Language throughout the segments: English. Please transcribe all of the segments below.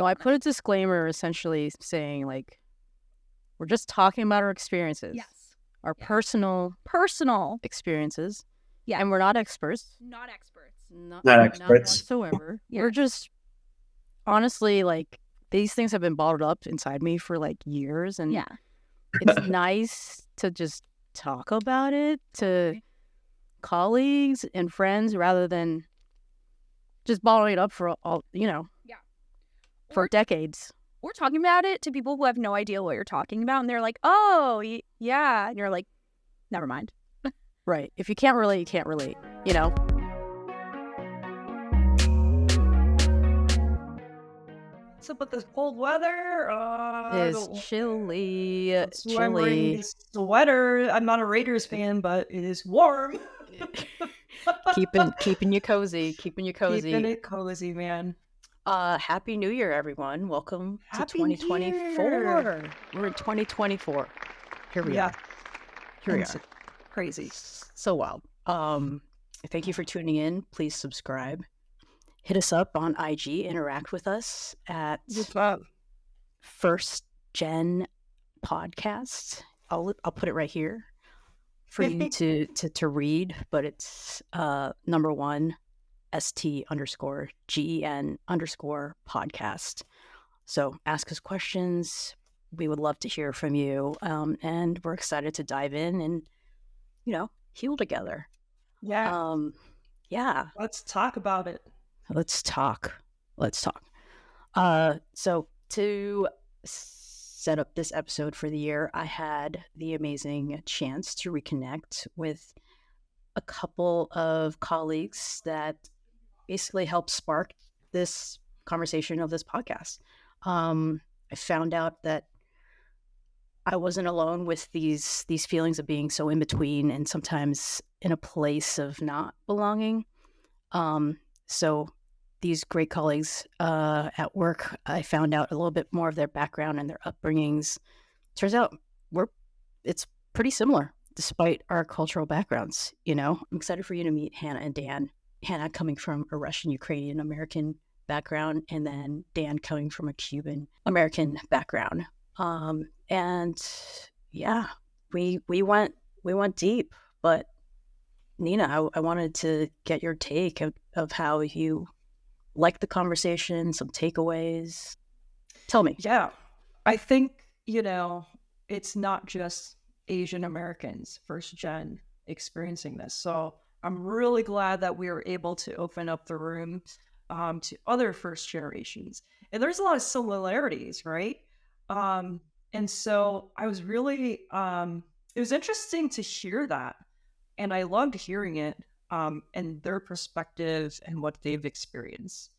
I put a disclaimer essentially saying, like, we're just talking about our experiences. Yes. Our personal experiences. Yeah. And we're not experts. Not experts. Not experts. Whatsoever. Yeah. We're just, honestly, like, these things have been bottled up inside me for, like, years. And it's nice to just talk about it to colleagues and friends rather than just bottling it up for all, for decades. We're talking about it to people who have no idea what you're talking about, and they're like, oh, yeah. And you're like, never mind. Right. If you can't relate, you can't relate, What's up with this cold weather? It's chilly. That's why I'm wearing this sweater. I'm not a Raiders fan, but it is warm. keeping you cozy. Keeping it cozy, man. Happy New Year, everyone. Welcome to 2024. We're in 2024. Here we are. Crazy. So wild. Thank you for tuning in. Please subscribe. Hit us up on IG. Interact with us at First Gen Podcast. I'll put it right here for you to read, but it's number 1 ST_GEN_podcast. So ask us questions. We would love to hear from you. And we're excited to dive in and, heal together. Yeah. Yeah. Let's talk about it. Let's talk. So to set up this episode for the year, I had the amazing chance to reconnect with a couple of colleagues that basically helped spark this conversation of this podcast. I found out that I wasn't alone with these feelings of being so in between and sometimes in a place of not belonging. So these great colleagues at work, I found out a little bit more of their background and their upbringings. Turns out it's pretty similar despite our cultural backgrounds. I'm excited for you to meet Hannah and Dan. Hannah coming from a Russian, Ukrainian American background, and then Dan coming from a Cuban American background. And yeah, we went deep, but Nina, I wanted to get your take of how you liked the conversation, some takeaways. Tell me. Yeah, I think, it's not just Asian Americans, first gen, experiencing this. So I'm really glad that we were able to open up the room to other first generations. And there's a lot of similarities, right? And so I was really, it was interesting to hear that. And I loved hearing it and their perspective and what they've experienced.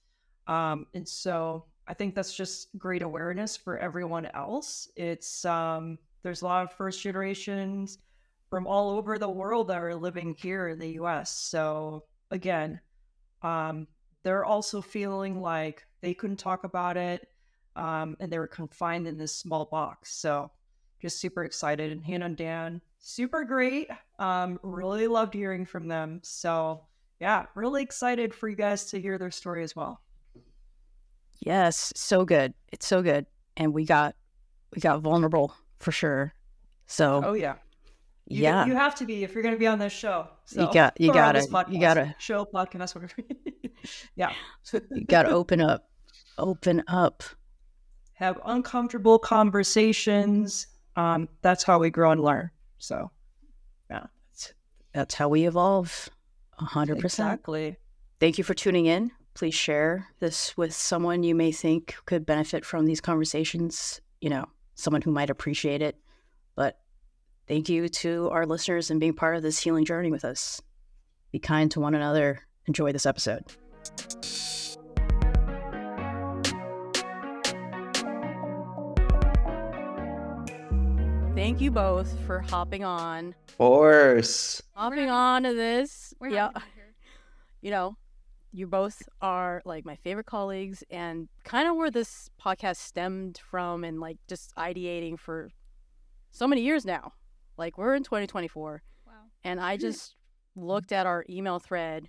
And so I think that's just great awareness for everyone else. It's there's a lot of first generations from all over the world that are living here in the US. So again, they're also feeling like they couldn't talk about it and they were confined in this small box. So just super excited. And Hannah and Dan, super great. Really loved hearing from them. So yeah, really excited for you guys to hear their story as well. Yes, so good. It's so good. And we got vulnerable for sure. So oh yeah. You have to be if you're going to be on this show. So, you gotta show podcast, whatever. Yeah. You gotta open up, have uncomfortable conversations. That's how we grow and learn. So yeah, that's how we evolve. 100%. Exactly. Thank you for tuning in. Please share this with someone you may think could benefit from these conversations, someone who might appreciate it. But thank you to our listeners and being part of this healing journey with us. Be kind to one another. Enjoy this episode. Thank you both for hopping on. Of course. Hopping on to this. We're yeah. happy to be here. You both are like my favorite colleagues and kind of where this podcast stemmed from and like just ideating for so many years now. Like we're in 2024. Wow. And I just looked at our email thread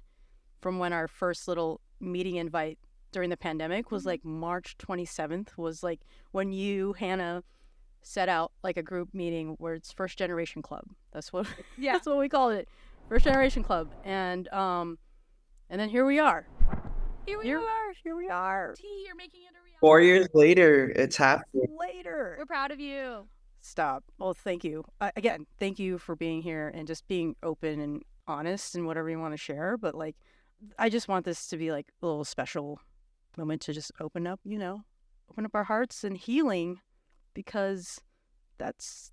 from when our first little meeting invite during the pandemic was like March 27th was like when you, Hannah, set out like a group meeting where it's First Generation Club. That's what that's what we called it. First Generation Club. And then here we are. Here we are. T, you're making it a reality. 4 years later, it's happening. Later. We're proud of you. Stop. Well, thank you. Again, thank you for being here and just being open and honest and whatever you want to share. But like, I just want this to be like a little special moment to just open up our hearts and healing, because that's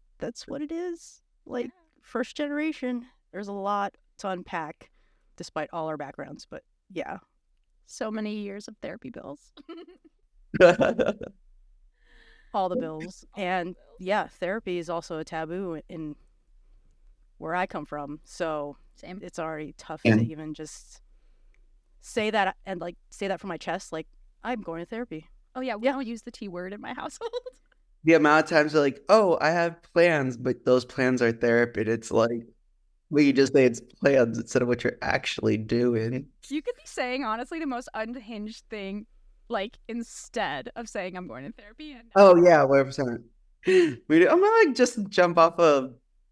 what it is. Like, first generation, there's a lot to unpack despite all our backgrounds. But yeah. So many years of therapy bills. All the bills. And yeah, therapy is also a taboo in where I come from. So Same. It's already tough Yeah. to even just say that and like say that from my chest. Like, I'm going to therapy. Oh yeah, we don't use the T word in my household. The amount of times they're like, oh, I have plans, but those plans are therapy. And it's like, well, you just say it's plans instead of what you're actually doing. You could be saying honestly the most unhinged thing, like instead of saying I'm going to therapy. And Oh, yeah, 100%. I'm gonna like just jump off a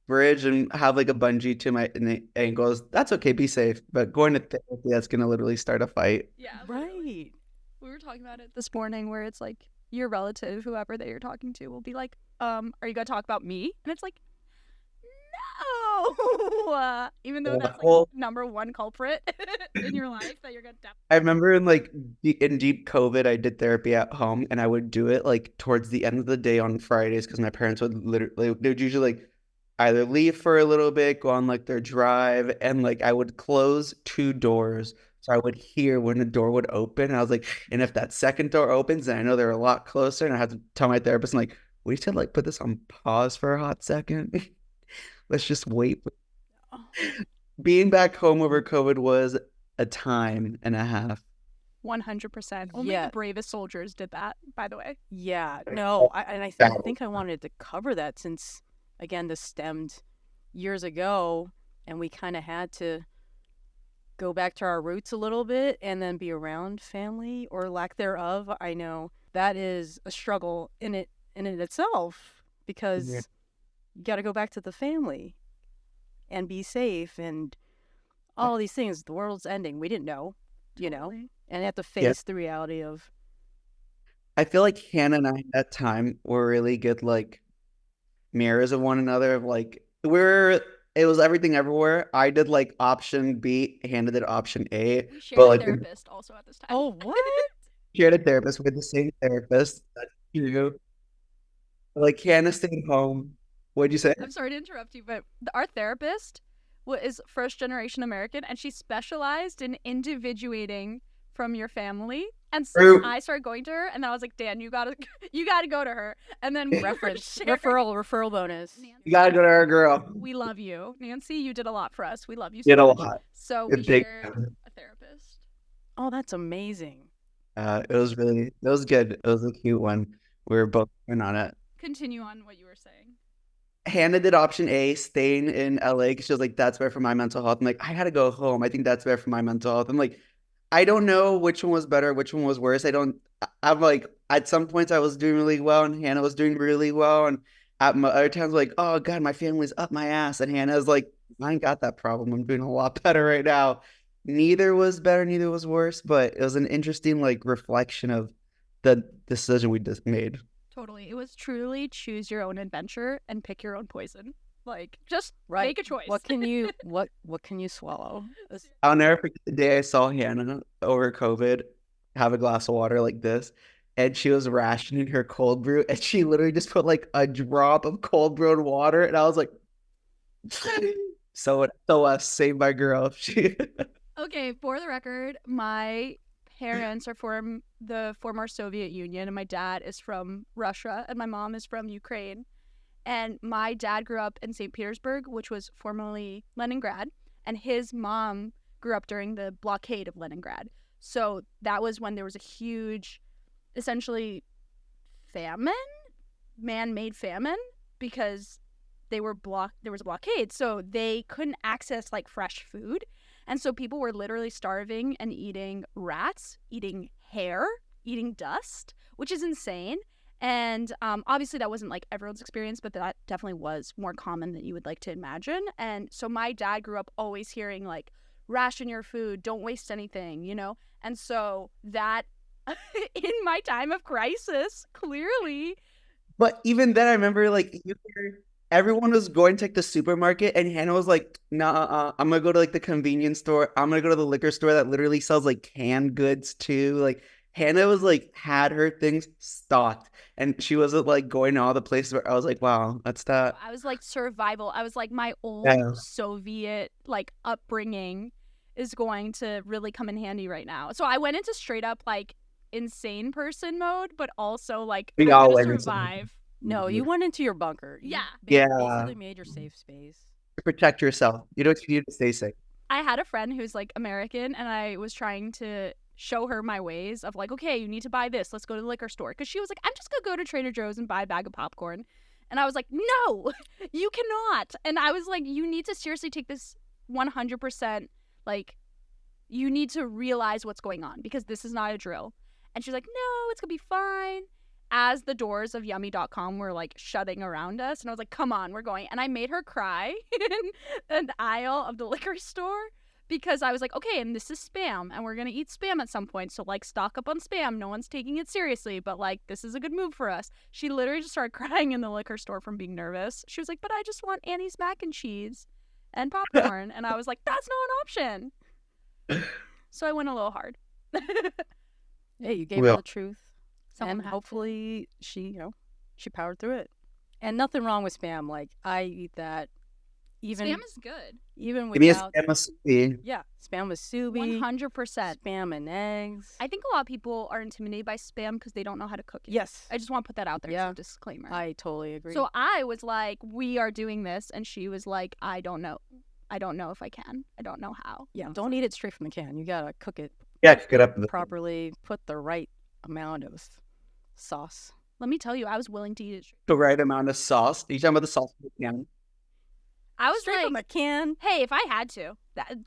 bridge and have like a bungee to my ankles. That's okay, be safe. But going to therapy, that's gonna literally start a fight. yeah, Right. we were talking about it this morning, where it's like your relative, whoever that you're talking to, will be like, are you gonna talk about me? And it's like, no. Even though that's like Well- number one culprit in your life that you're gonna I remember in like in deep COVID, I did therapy at home, and I would do it like towards the end of the day on Fridays because my parents would literally they would usually like either leave for a little bit, go on like their drive, and like I would close 2 doors so I would hear when the door would open. And I was like, and if that second door opens, then I know they're a lot closer, and I had to tell my therapist, I'm like, we should like put this on pause for a hot second. Let's just wait. Being back home over COVID was a time and a half. 100%. Only Yeah. the bravest soldiers did that, by the way. Yeah. No, I think I wanted to cover that since, again, this stemmed years ago, and we kind of had to go back to our roots a little bit and then be around family or lack thereof. I know that is a struggle in itself, because Yeah. you got to go back to the family and be safe and all these things. The world's ending. We didn't know, Totally. and you have to face the reality of. I feel like Hannah and I at that time were really good like mirrors of one another. Of like it was everything everywhere. I did like option B, Hannah did option A. We shared But a like therapist also at this time. Oh, what? shared a therapist with the same therapist. That's you. Like Hannah stayed home. What'd you say? I'm sorry to interrupt you, but our therapist is first generation American, and she specialized in individuating from your family. And so True. I started going to her, and then I was like, Dan, you gotta go to her. And then we Reference shared- referral bonus. You gotta go to our girl. We love you, Nancy. You did a lot for us. We love you so Did a much. lot. So It we big shared time. a therapist. Oh, that's amazing. It was good. It was a cute one. We were both in on it. Continue on what you were saying. Hannah did option A, staying in LA, 'cause she was like, that's better for my mental health. I'm like, I gotta go home. I think that's better for my mental health. I'm like, I don't know which one was better, which one was worse. I'm like, at some points I was doing really well and Hannah was doing really well. And at my other times, like, oh God, my family's up my ass. And Hannah's like, I ain't got that problem. I'm doing a lot better right now. Neither was better, neither was worse, but it was an interesting like reflection of the decision we just made. Totally. It was truly choose your own adventure and pick your own poison. Like, just Right. make a choice. What can you what can you swallow? I'll never forget the day I saw Hannah over COVID have a glass of water like this, and she was rationing her cold brew, and she literally just put like a drop of cold brewed water, and I was like, save my girl. She Okay, for the record, my parents are from the former Soviet Union, and my dad is from Russia, and my mom is from Ukraine. And my dad grew up in St. Petersburg, which was formerly Leningrad, and his mom grew up during the blockade of Leningrad. So that was when there was a huge, essentially, famine, man-made famine, because there was a blockade, so they couldn't access like fresh food. And so people were literally starving and eating rats, eating hair eating dust, which is insane. And obviously that wasn't like everyone's experience, but that definitely was more common than you would like to imagine. And so my dad grew up always hearing like, ration your food, don't waste anything, you know? And so that in my time of crisis, clearly. But even then, I remember like everyone was going to like the supermarket, and Hannah was like, "Nah, I'm gonna go to like the convenience store. I'm gonna go to the liquor store that literally sells like canned goods too." Like Hannah was like had her things stocked, and she wasn't like going to all the places where I was like, "Wow, that's that." I was like survival. I was like my old Yeah. Soviet like upbringing is going to really come in handy right now. So I went into straight up like insane person mode, but also like We I'm all gonna went into survive. No, you went into your bunker. You Yeah. Yeah. basically made your safe space. Protect yourself. You know what you do to stay safe. I had a friend who's like American, and I was trying to show her my ways of like, okay, you need to buy this. Let's go to the liquor store. Because she was like, I'm just going to go to Trader Joe's and buy a bag of popcorn. And I was like, no, you cannot. And I was like, you need to seriously take this 100%. Like, you need to realize what's going on because this is not a drill. And she's like, no, it's going to be fine. As the doors of yummy.com were like shutting around us. And I was like, come on, we're going. And I made her cry in an aisle of the liquor store because I was like, okay, and this is Spam and we're going to eat Spam at some point. So like stock up on Spam. No one's taking it seriously, but like this is a good move for us. She literally just started crying in the liquor store from being nervous. She was like, but I just want Annie's mac and cheese and popcorn. And I was like, that's not an option. So I went a little hard. Hey, you gave her Well- the truth. Someone And had to. hopefully she powered through it. And nothing wrong with Spam. Like I eat that even Spam is good. even Give me a without MSP. yeah, Spam with subi, 100%. Spam and eggs. I think a lot of people are intimidated by Spam because they don't know how to cook it. Yes. I just want to put that out there as Yeah. a disclaimer. I totally agree. So I was like, we are doing this. And she was like, I don't know. I don't know if I can. I don't know how. yeah, don't eat it straight from the can. You gotta cook it Yeah, cook it up. properly, put the right amount of sauce. Let me tell you, I was willing to eat it. The right amount of sauce. Are you talking about the sauce? Yeah. I was Straight like, from the can. hey, if I had to.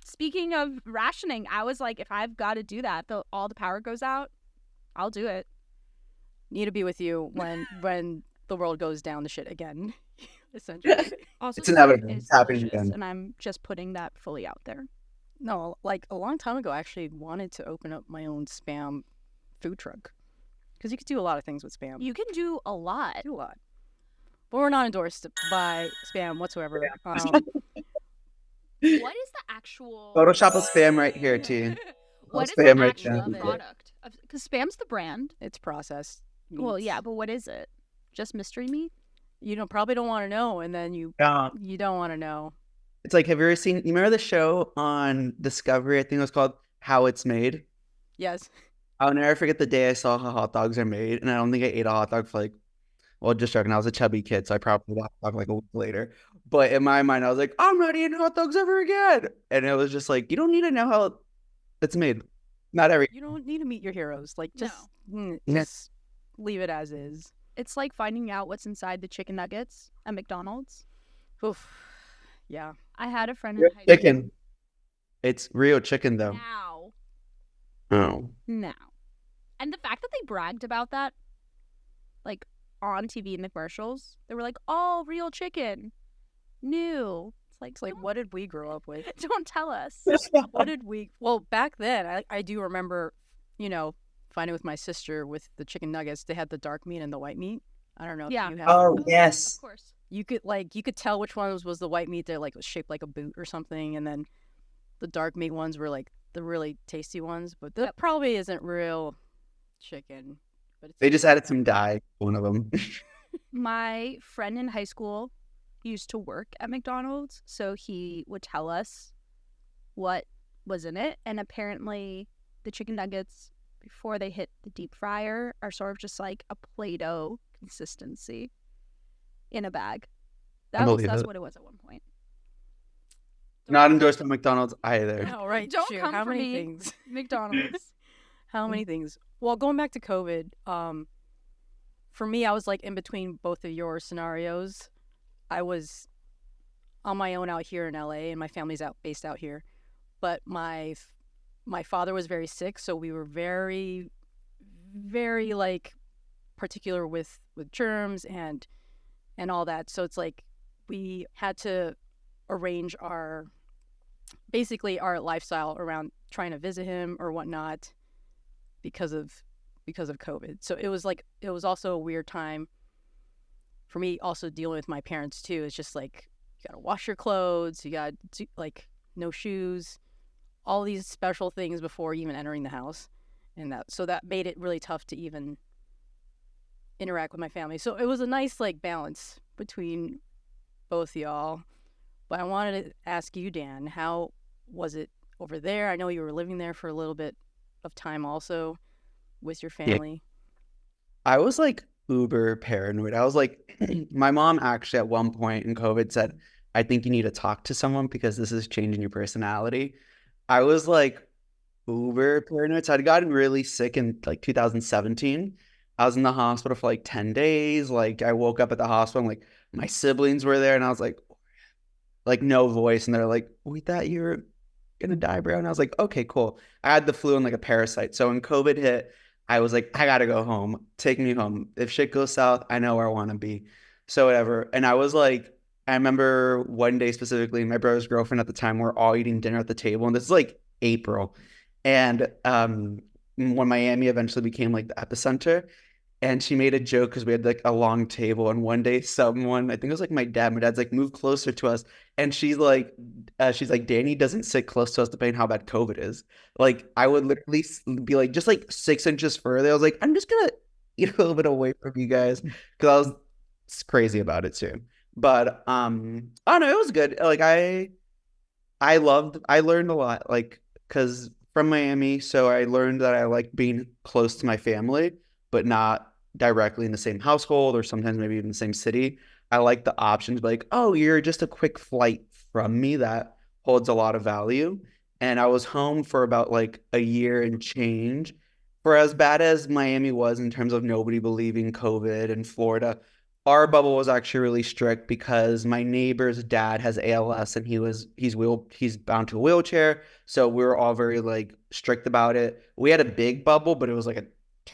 Speaking of rationing, I was like, if I've got to do that, all the power goes out, I'll do it. Need to be with you when the world goes down the shit again. Essentially. Also, It's inevitable. food is It's happening delicious, again. and I'm just putting that fully out there. No, like a long time ago, I actually wanted to open up my own Spam food truck because you could do a lot of things with Spam. You can do a lot. do a lot, but we're not endorsed by Spam whatsoever. What is the actual Photoshop a Spam right here, T. What is Spam the right actual there. product? Because Spam's the brand. It's processed. Well, meats. yeah, but what is it? Just mystery meat? You probably don't want to know, and then you don't want to know. It's like, have you ever seen? You remember the show on Discovery? I think it was called How It's Made. Yes. I'll never forget the day I saw how hot dogs are made, and I don't think I ate a hot dog for like, well, just joking. I was a chubby kid, so I probably ate a hot dog like a week later. But in my mind, I was like, I'm not eating hot dogs ever again. And it was just like, you don't need to know how it's made. Not every. You don't need to meet your heroes. Like No. just leave it as is. It's like finding out what's inside the chicken nuggets at McDonald's. Oof. Yeah. I had a friend in Real high school. chicken. It's real chicken though. Oh. Now. And the fact that they bragged about that, like on TV in the commercials, they were like, "Oh, real chicken, new." It's like what did we grow up with? Don't tell us. What did we? Well, back then, I do remember, finding with my sister with the chicken nuggets. They had the dark meat and the white meat. I don't know. Yeah. If you have Oh Of yes. course. you could tell which ones was the white meat that like was shaped like a boot or something, and then the dark meat ones were like the really tasty ones. But that probably isn't real chicken. But it's They just added some dye. One of them. My friend in high school used to work at McDonald's, so he would tell us what was in it. And apparently the chicken nuggets, before they hit the deep fryer, are sort of just like a Play-Doh consistency in a bag. That's believe what it was at one point. Not endorsed by McDonald's either. Oh, right. Don't Shoot, come how for many me. things? McDonald's. How many things? Well, going back to COVID, for me, I was like in between both of your scenarios. I was on my own out here in LA, and my family's based out here. But my father was very sick, so we were very very like particular with germs and all that. So it's like we had to arrange our lifestyle around trying to visit him or whatnot because of COVID. So it was also a weird time for me, also dealing with my parents too. It's just like you gotta wash your clothes, you got like no shoes, all these special things before even entering the house, and that made it really tough to even interact with my family. So it was a nice like balance between both y'all. But I wanted to ask you, Dan, how was it over there? I know you were living there for a little bit of time also with your Yeah. family. I was like uber paranoid. I was like, my mom actually at one point in COVID said, I think you need to talk to someone because this is changing your personality. I was like uber paranoid. So I'd gotten really sick in like 2017. I was in the hospital for like 10 days. Like I woke up at the hospital and like my siblings were there and I was like no voice. And they're like, we thought you were gonna die, bro. And I was like, okay, cool. I had the flu and like a parasite. So when COVID hit, I was like, I gotta go home. Take me home. If shit goes south, I know where I want to be. So whatever. And I was like, I remember one day specifically, my brother's girlfriend at the time, we're all eating dinner at the table. And this is like April. And when Miami eventually became like the epicenter, and she made a joke because we had like a long table. And one day someone, I think it was like my dad's like, move closer to us. And she's like, Danny doesn't sit close to us depending how bad COVID is. Like I would literally be like, just like 6 inches further. I was like, I'm just going to eat a little bit away from you guys. Cause I was crazy about it too. But I don't know, it was good. Like I learned a lot, like, cause from Miami. So I learned that I like being close to my family, but not directly in the same household or sometimes maybe even the same city. I like the options like, oh, you're just a quick flight from me. That holds a lot of value. And I was home for about like a year and change. For as bad as Miami was in terms of nobody believing COVID in Florida, our bubble was actually really strict because my neighbor's dad has ALS and he's bound to a wheelchair. So we were all very like strict about it. We had a big bubble, but it was like a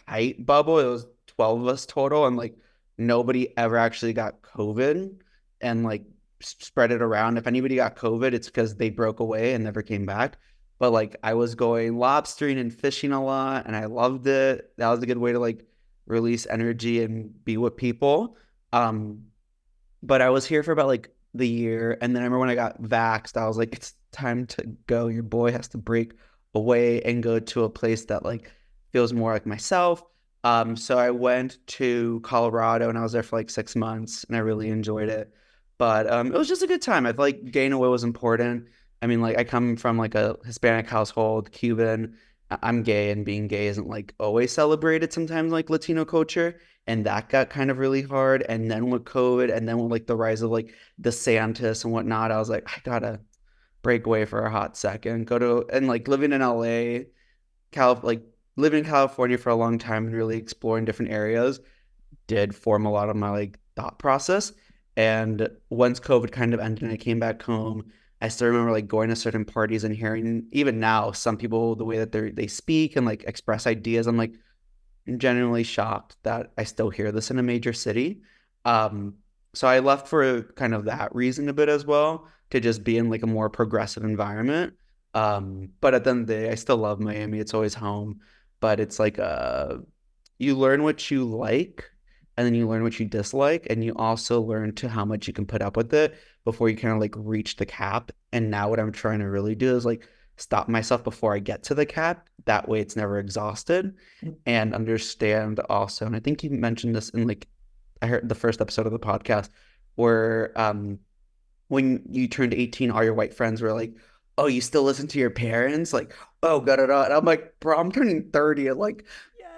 tight bubble. It was 12 of us total, and like nobody ever actually got COVID and like spread it around. If anybody got COVID, it's because they broke away and never came back. But like I was going lobstering and fishing a lot and I loved it. That was a good way to like release energy and be with people. But I was here for about like the year, and then I remember when I got vaxxed, I was like, it's time to go. Your boy has to break away and go to a place that like feels more like myself. So I went to Colorado and I was there for like 6 months and I really enjoyed it. But it was just a good time. I feel like gaining weight was important. I mean, like I come from like a Hispanic household, Cuban. I'm gay, and being gay isn't like always celebrated sometimes like Latino culture. And that got kind of really hard. And then with COVID and then with like the rise of like DeSantis and whatnot, I was like, I gotta break away for a hot second, go to, and like living in LA, like living in California for a long time and really exploring different areas did form a lot of my like thought process. And once COVID kind of ended and I came back home, I still remember like going to certain parties and hearing even now some people the way that they speak and like express ideas. I'm like genuinely shocked that I still hear this in a major city. So I left for kind of that reason a bit as well, to just be in like a more progressive environment. But at the end of the day, I still love Miami. It's always home. But it's like you learn what you like and then you learn what you dislike, and you also learn to how much you can put up with it before you kind of like reach the cap. And now what I'm trying to really do is like stop myself before I get to the cap. That way it's never exhausted, and understand also. And I think you mentioned this in like, I heard the first episode of the podcast where when you turned 18, all your white friends were like, oh, you still listen to your parents? Like, oh, da da da. And I'm like, bro, I'm turning 30. And like, Yes.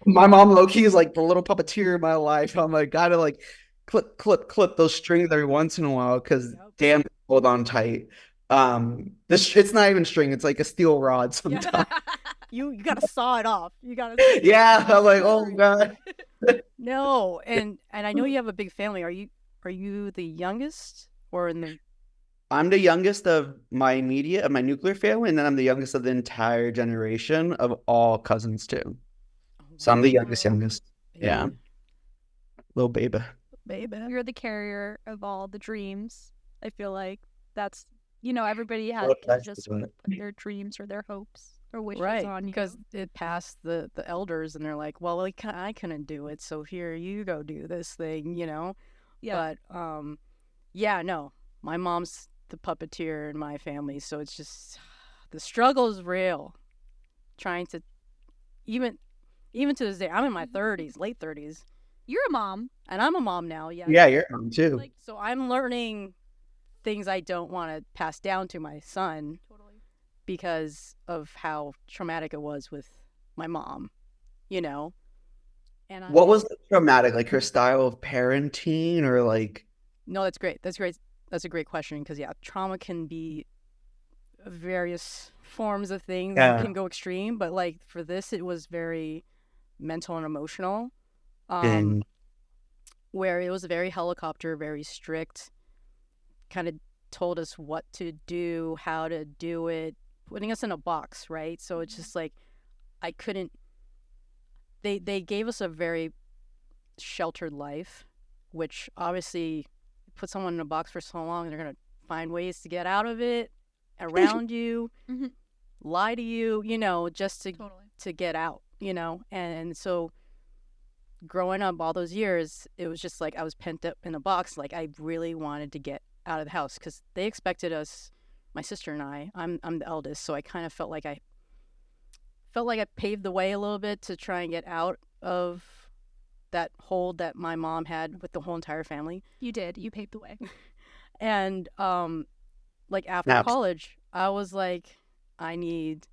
my mom low-key is like the little puppeteer in my life. I'm like, gotta like clip those strings every once in a while because damn, hold on tight. This it's not even string, it's like a steel rod sometimes. Yeah. You gotta saw it off. You gotta. Yeah, I'm like, oh god. No, and I know you have a big family. Are you the youngest or in the? I'm the youngest of my nuclear family, and then I'm the youngest of the entire generation of all cousins too. Oh So I'm the Wow. youngest. Yeah. Baby. Little baby. Baby. You're the carrier of all the dreams. I feel like that's, everybody has Well, that's just what- put their dreams or their hopes or wishes Right, on you. because it passed the elders, and they're like, well, I couldn't do it, so here, you go do this thing, Yeah. But yeah, no, my mom's the puppeteer in my family, so it's just the struggle is real. Trying to even to this day, I'm in my 30s, late 30s, You're a mom. and I'm a mom now. Yeah, Yeah, you're on too. like, so I'm learning things I don't want to pass down to my son Totally. because of how traumatic it was with my mom, And What was the traumatic? Like her style of parenting, or like? No, that's great. That's great. That's a great question because yeah, trauma can be various forms of things. Yeah. It can go extreme, but like for this, it was very mental and emotional. And Where it was very helicopter, very strict, kind of told us what to do, how to do it, putting us in a box, right? So it's just like I couldn't. They gave us a very sheltered life, which obviously put someone in a box for so long, they're gonna find ways to get out of it, around you, Mhm. lie to you, just Totally. to get out, and so growing up all those years, it was just like I was pent up in a box. Like I really wanted to get out of the house because they expected us, my sister and I'm the eldest, so I kind of felt like I paved the way a little bit to try and get out of that hold that my mom had with the whole entire family. You did. You paved the way. And like after Naps. college, I was like, I need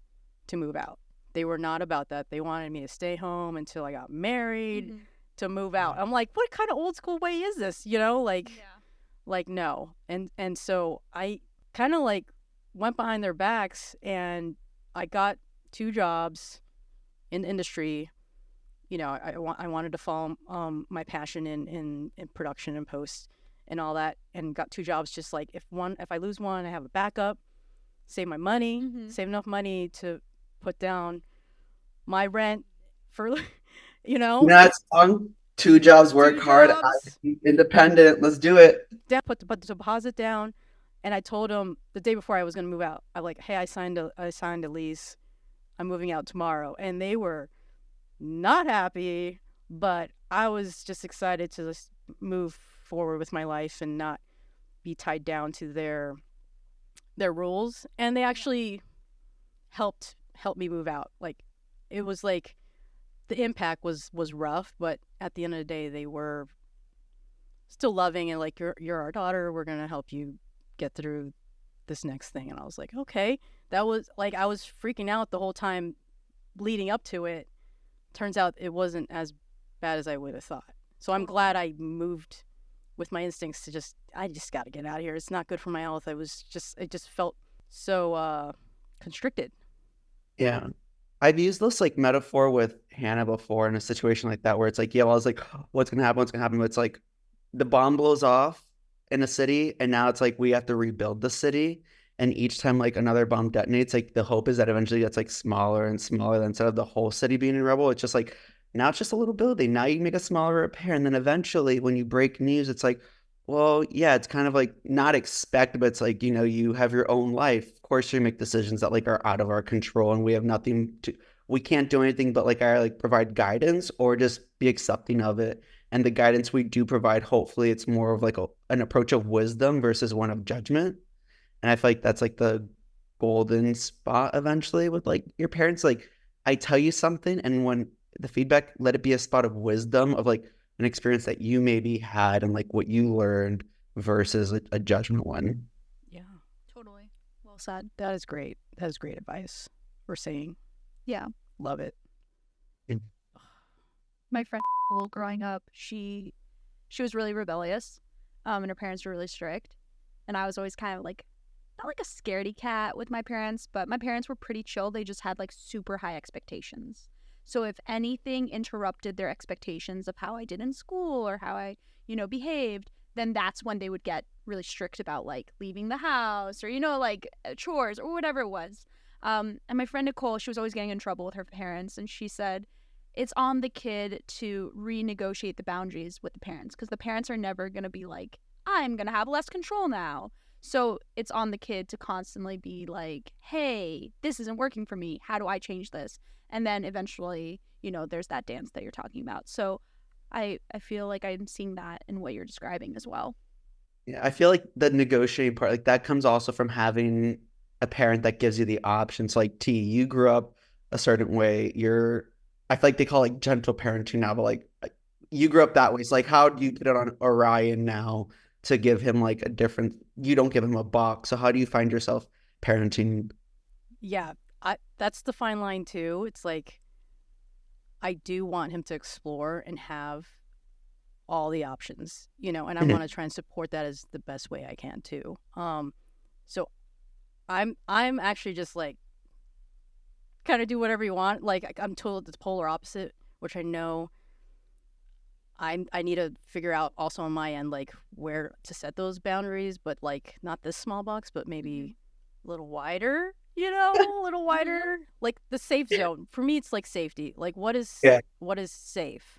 to move out. They were not about that. They wanted me to stay home until I got married, Mhm. to move out. I'm like, what kind of old school way is this? Like no. And so I kind of like went behind their backs, and I got 2 jobs in the industry. I wanted to follow my passion in production and post and all that, and got 2 jobs. Just like if I lose one, I have a backup, save my money, Mhm. save enough money to put down my rent for, That's on 2 jobs, work 2 hard, jobs, independent. Let's do it. put the deposit down. And I told them the day before I was going to move out, I'm like, hey, I signed a lease. I'm moving out tomorrow. And they were not happy, but I was just excited to just move forward with my life and not be tied down to their rules. And they actually helped me move out. Like it was like the impact was rough, but at the end of the day, they were still loving and like, you're our daughter. We're gonna help you get through this next thing. And I was like, okay. That was like, I was freaking out the whole time leading up to it. Turns out it wasn't as bad as I would have thought. So I'm glad I moved with my instincts to I just got to get out of here. It's not good for my health. It just felt so constricted. Yeah. I've used this like metaphor with Hannah before in a situation like that where it's like, yeah, well, I was like, what's gonna happen? What's gonna happen? But it's like the bomb blows off in a city, and now it's like we have to rebuild the city. And each time like another bomb detonates, like the hope is that eventually it gets like smaller and smaller. Then instead of the whole city being in rubble, it's just like now it's just a little building. Now you can make a smaller repair, and then eventually when you break news, it's like, well, yeah, it's kind of like not expected, but it's like, you have your own life. Of course, you make decisions that like are out of our control, and we have nothing to. We can't do anything but like I provide guidance or just be accepting of it. And the guidance we do provide, hopefully, it's more of like an approach of wisdom versus one of judgment. And I feel like that's like the golden spot eventually with like your parents. Like I tell you something, and when the feedback, let it be a spot of wisdom of like an experience that you maybe had and like what you learned versus a judgment one. Yeah, Totally. Well said. that is great. That is great advice for saying. Yeah. Love it. My friend growing up, she was really rebellious, and her parents were really strict, and I was always kind of like not like a scaredy cat with my parents, but my parents were pretty chill. They just had like super high expectations. So if anything interrupted their expectations of how I did in school or how I, behaved, then that's when they would get really strict about like leaving the house or, like chores or whatever it was. And my friend Nicole, she was always getting in trouble with her parents, and she said, it's on the kid to renegotiate the boundaries with the parents, because the parents are never going to be like, I'm going to have less control now. So it's on the kid to constantly be like, hey, this isn't working for me. How do I change this? And then eventually, there's that dance that you're talking about. So I feel like I'm seeing that in what you're describing as well. Yeah, I feel like the negotiating part, like that comes also from having a parent that gives you the options. Like T, you grew up a certain way. I feel like they call like gentle parenting now, but like you grew up that way. It's like, how do you put it on Orion now to give him like you don't give him a box. So how do you find yourself parenting? Yeah, that's the fine line too. It's like, I do want him to explore and have all the options, and I want to try and support that as the best way I can too. So I'm actually just like, kind of do whatever you want. Like, I'm told the polar opposite, which I know I need to figure out also on my end, like where to set those boundaries, but like not this small box, but maybe a little wider, a little wider, like the safe zone. For me, it's like safety. Like what is safe?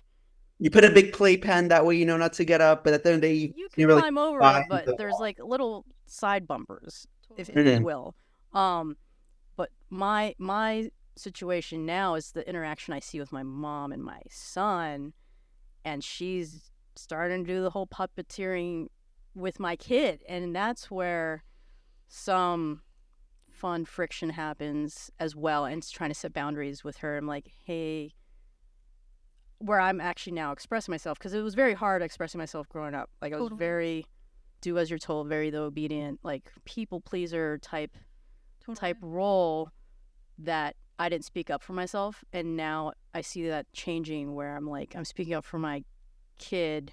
You put a big playpen that way, not to get up, but at the end of the day, you can climb over it, but there's like little side bumpers, if you will. But my situation now is the interaction I see with my mom and my son, and she's starting to do the whole puppeteering with my kid, and that's where some fun friction happens as well. And it's trying to set boundaries with her. I'm like, hey, where I'm actually now expressing myself, because it was very hard expressing myself growing up. Like I was very do as you're told, very the obedient, like people pleaser type role that I didn't speak up for myself. And now I see that changing, where I'm like, I'm speaking up for my kid,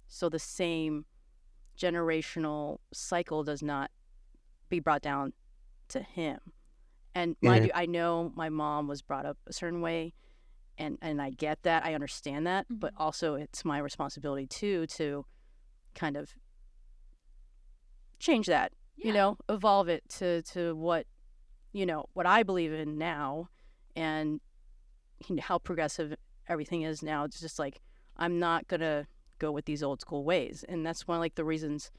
so the same generational cycle does not be brought down to him. And mind you, I know my mom was brought up a certain way, and I get that, I understand that, but also it's my responsibility too to kind of change that, evolve it to what what I believe in now, and how progressive everything is now. It's just like, I'm not gonna go with these old school ways. And that's one of like the reasons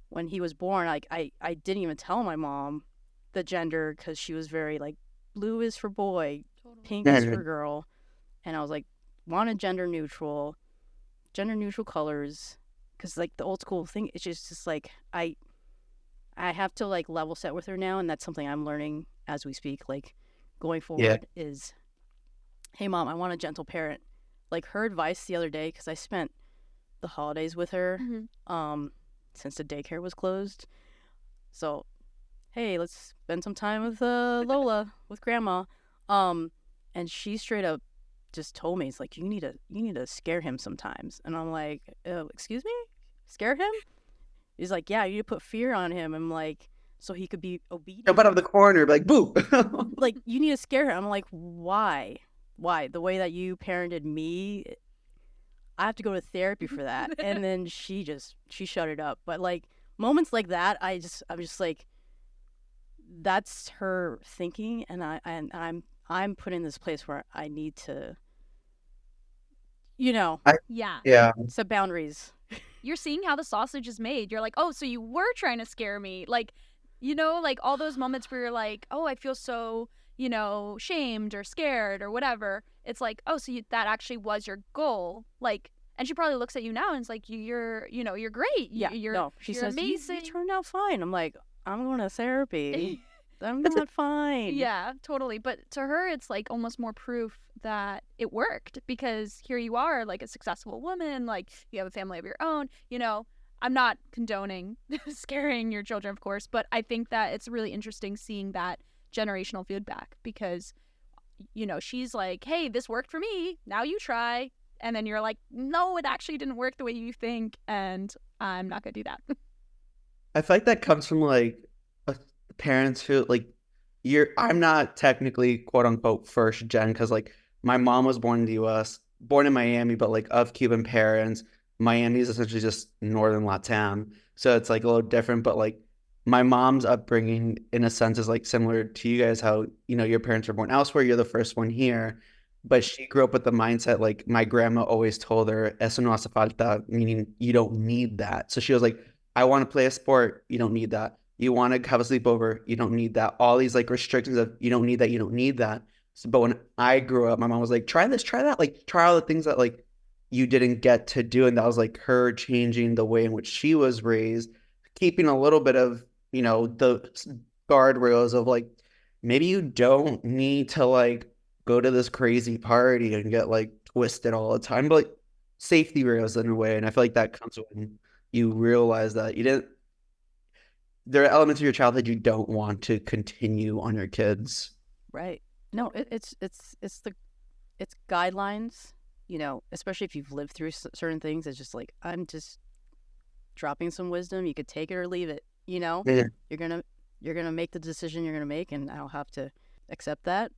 when he was born, like I didn't even tell my mom the gender, because she was very like, blue is for boy, pink is for girl, and I was like, wanted gender neutral colors, because like the old school thing, it's just like I have to like level set with her now, and that's something I'm learning as we speak, like going forward is, hey mom, I want a gentle parent. Like her advice the other day, because I spent the holidays with her since the daycare was closed, so hey, let's spend some time with Lola, with grandma, and she straight up just told me, it's like, you need to scare him sometimes. And I'm like, excuse me, scare him? He's like, yeah, you need to put fear on him. I'm like, so he could be obedient. Jump out of the corner, like, boo. Like, you need to scare him. I'm like, why? The way that you parented me, I have to go to therapy for that. And then she shut it up. But like moments like that, I'm just like, that's her thinking, and I'm put in this place where I need to, set boundaries. You're seeing how the sausage is made. You're like, oh, so you were trying to scare me. Like, like all those moments where you're like, oh, I feel so, shamed or scared or whatever. It's like, oh, so that actually was your goal. Like, and she probably looks at you now and it's like, you're great. She says, amazing. You turned out fine. I'm like, I'm going to therapy. I'm not fine. Yeah, totally. But to her, it's like almost more proof that it worked, because here you are, like a successful woman, like you have a family of your own. I'm not condoning scaring your children, of course, but I think that it's really interesting seeing that generational feedback, because, she's like, hey, this worked for me. Now you try. And then you're like, no, it actually didn't work the way you think, and I'm not going to do that. I feel like that comes from like parents who like I'm not technically quote unquote first gen, because like my mom was born in the US, born in Miami, but like of Cuban parents. Miami is essentially just northern Latam, so it's like a little different. But like my mom's upbringing in a sense is like similar to you guys, how your parents were born elsewhere, you're the first one here, but she grew up with the mindset like my grandma always told her, eso no hace falta, meaning you don't need that. So she was like, I want to play a sport, you don't need that. You want to have a sleepover, you don't need that. All these like restrictions of you don't need that, you don't need that. So, but when I grew up, my mom was like, try this, try that, like try all the things that like you didn't get to do. And that was like her changing the way in which she was raised, keeping a little bit of, the guardrails of like, maybe you don't need to like go to this crazy party and get like twisted all the time, but like safety rails in a way. And I feel like that comes when you realize that there are elements of your childhood you don't want to continue on your kids. Right. No, it's guidelines, especially if you've lived through certain things. It's just like, I'm just dropping some wisdom. You could take it or leave it, Yeah. You're going to make the decision you're going to make, and I'll have to accept that.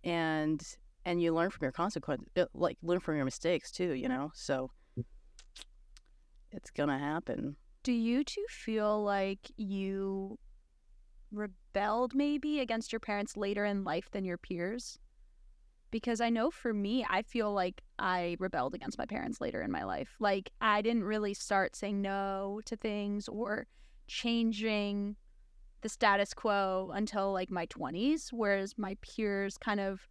And you learn from your consequences, like learn from your mistakes too, so it's going to happen. Do you two feel like you rebelled maybe against your parents later in life than your peers? Because I know for me, I feel like I rebelled against my parents later in my life. Like, I didn't really start saying no to things or changing the status quo until like my 20s, whereas my peers kind of,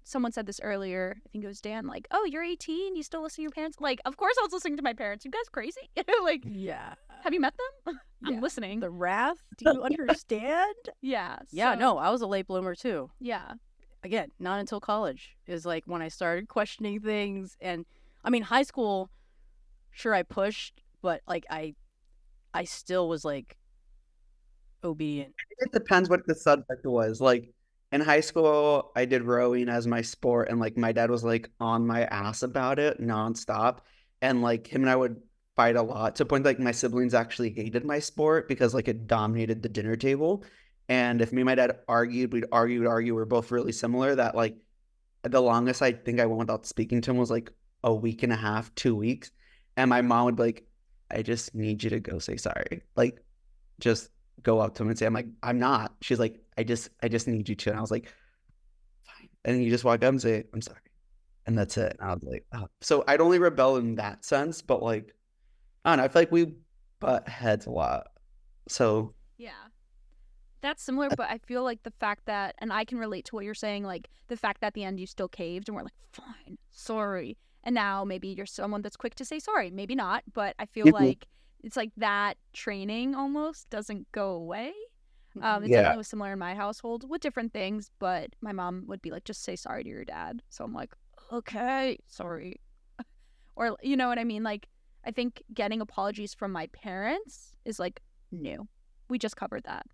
someone said this earlier, I think it was Dan, like, oh, you're 18, you still listen to your parents? Like, of course I was listening to my parents. You guys crazy? Like, Yeah. have you met them? Yeah. I'm listening. The wrath? Do you understand? Yeah. Yeah, no, I was a late bloomer too. Yeah. Again, not until college is like when I started questioning things. And I mean, high school, sure, I pushed, but like I still was like obedient. It depends what the subject was. Like in high school, I did rowing as my sport, and like my dad was like on my ass about it nonstop. And like him and I would fight a lot to the point like my siblings actually hated my sport because like it dominated the dinner table. And if me and my dad argued, we'd argue. We're both really similar. That like the longest I think I went without speaking to him was like a week and a half, 2 weeks. And my mom would be like, I just need you to go say sorry. Like, just go up to him and say, I'm not. She's like, I just need you to. And I was like, fine. And then you just walk up and say, I'm sorry. And that's it. And I was like, oh. So I'd only rebel in that sense, but like, I don't know. I feel like we butt heads a lot. So Yeah. That's similar, but I feel like the fact that, and I can relate to what you're saying, like the fact that at the end you still caved and we're like, fine, sorry. And now maybe you're someone that's quick to say sorry. Maybe not, but I feel like it's like that training almost doesn't go away. It definitely was similar in my household with different things, but my mom would be like, just say sorry to your dad. So I'm like, okay, sorry. Or, you know what I mean? Like, I think getting apologies from my parents is like new. We just covered that.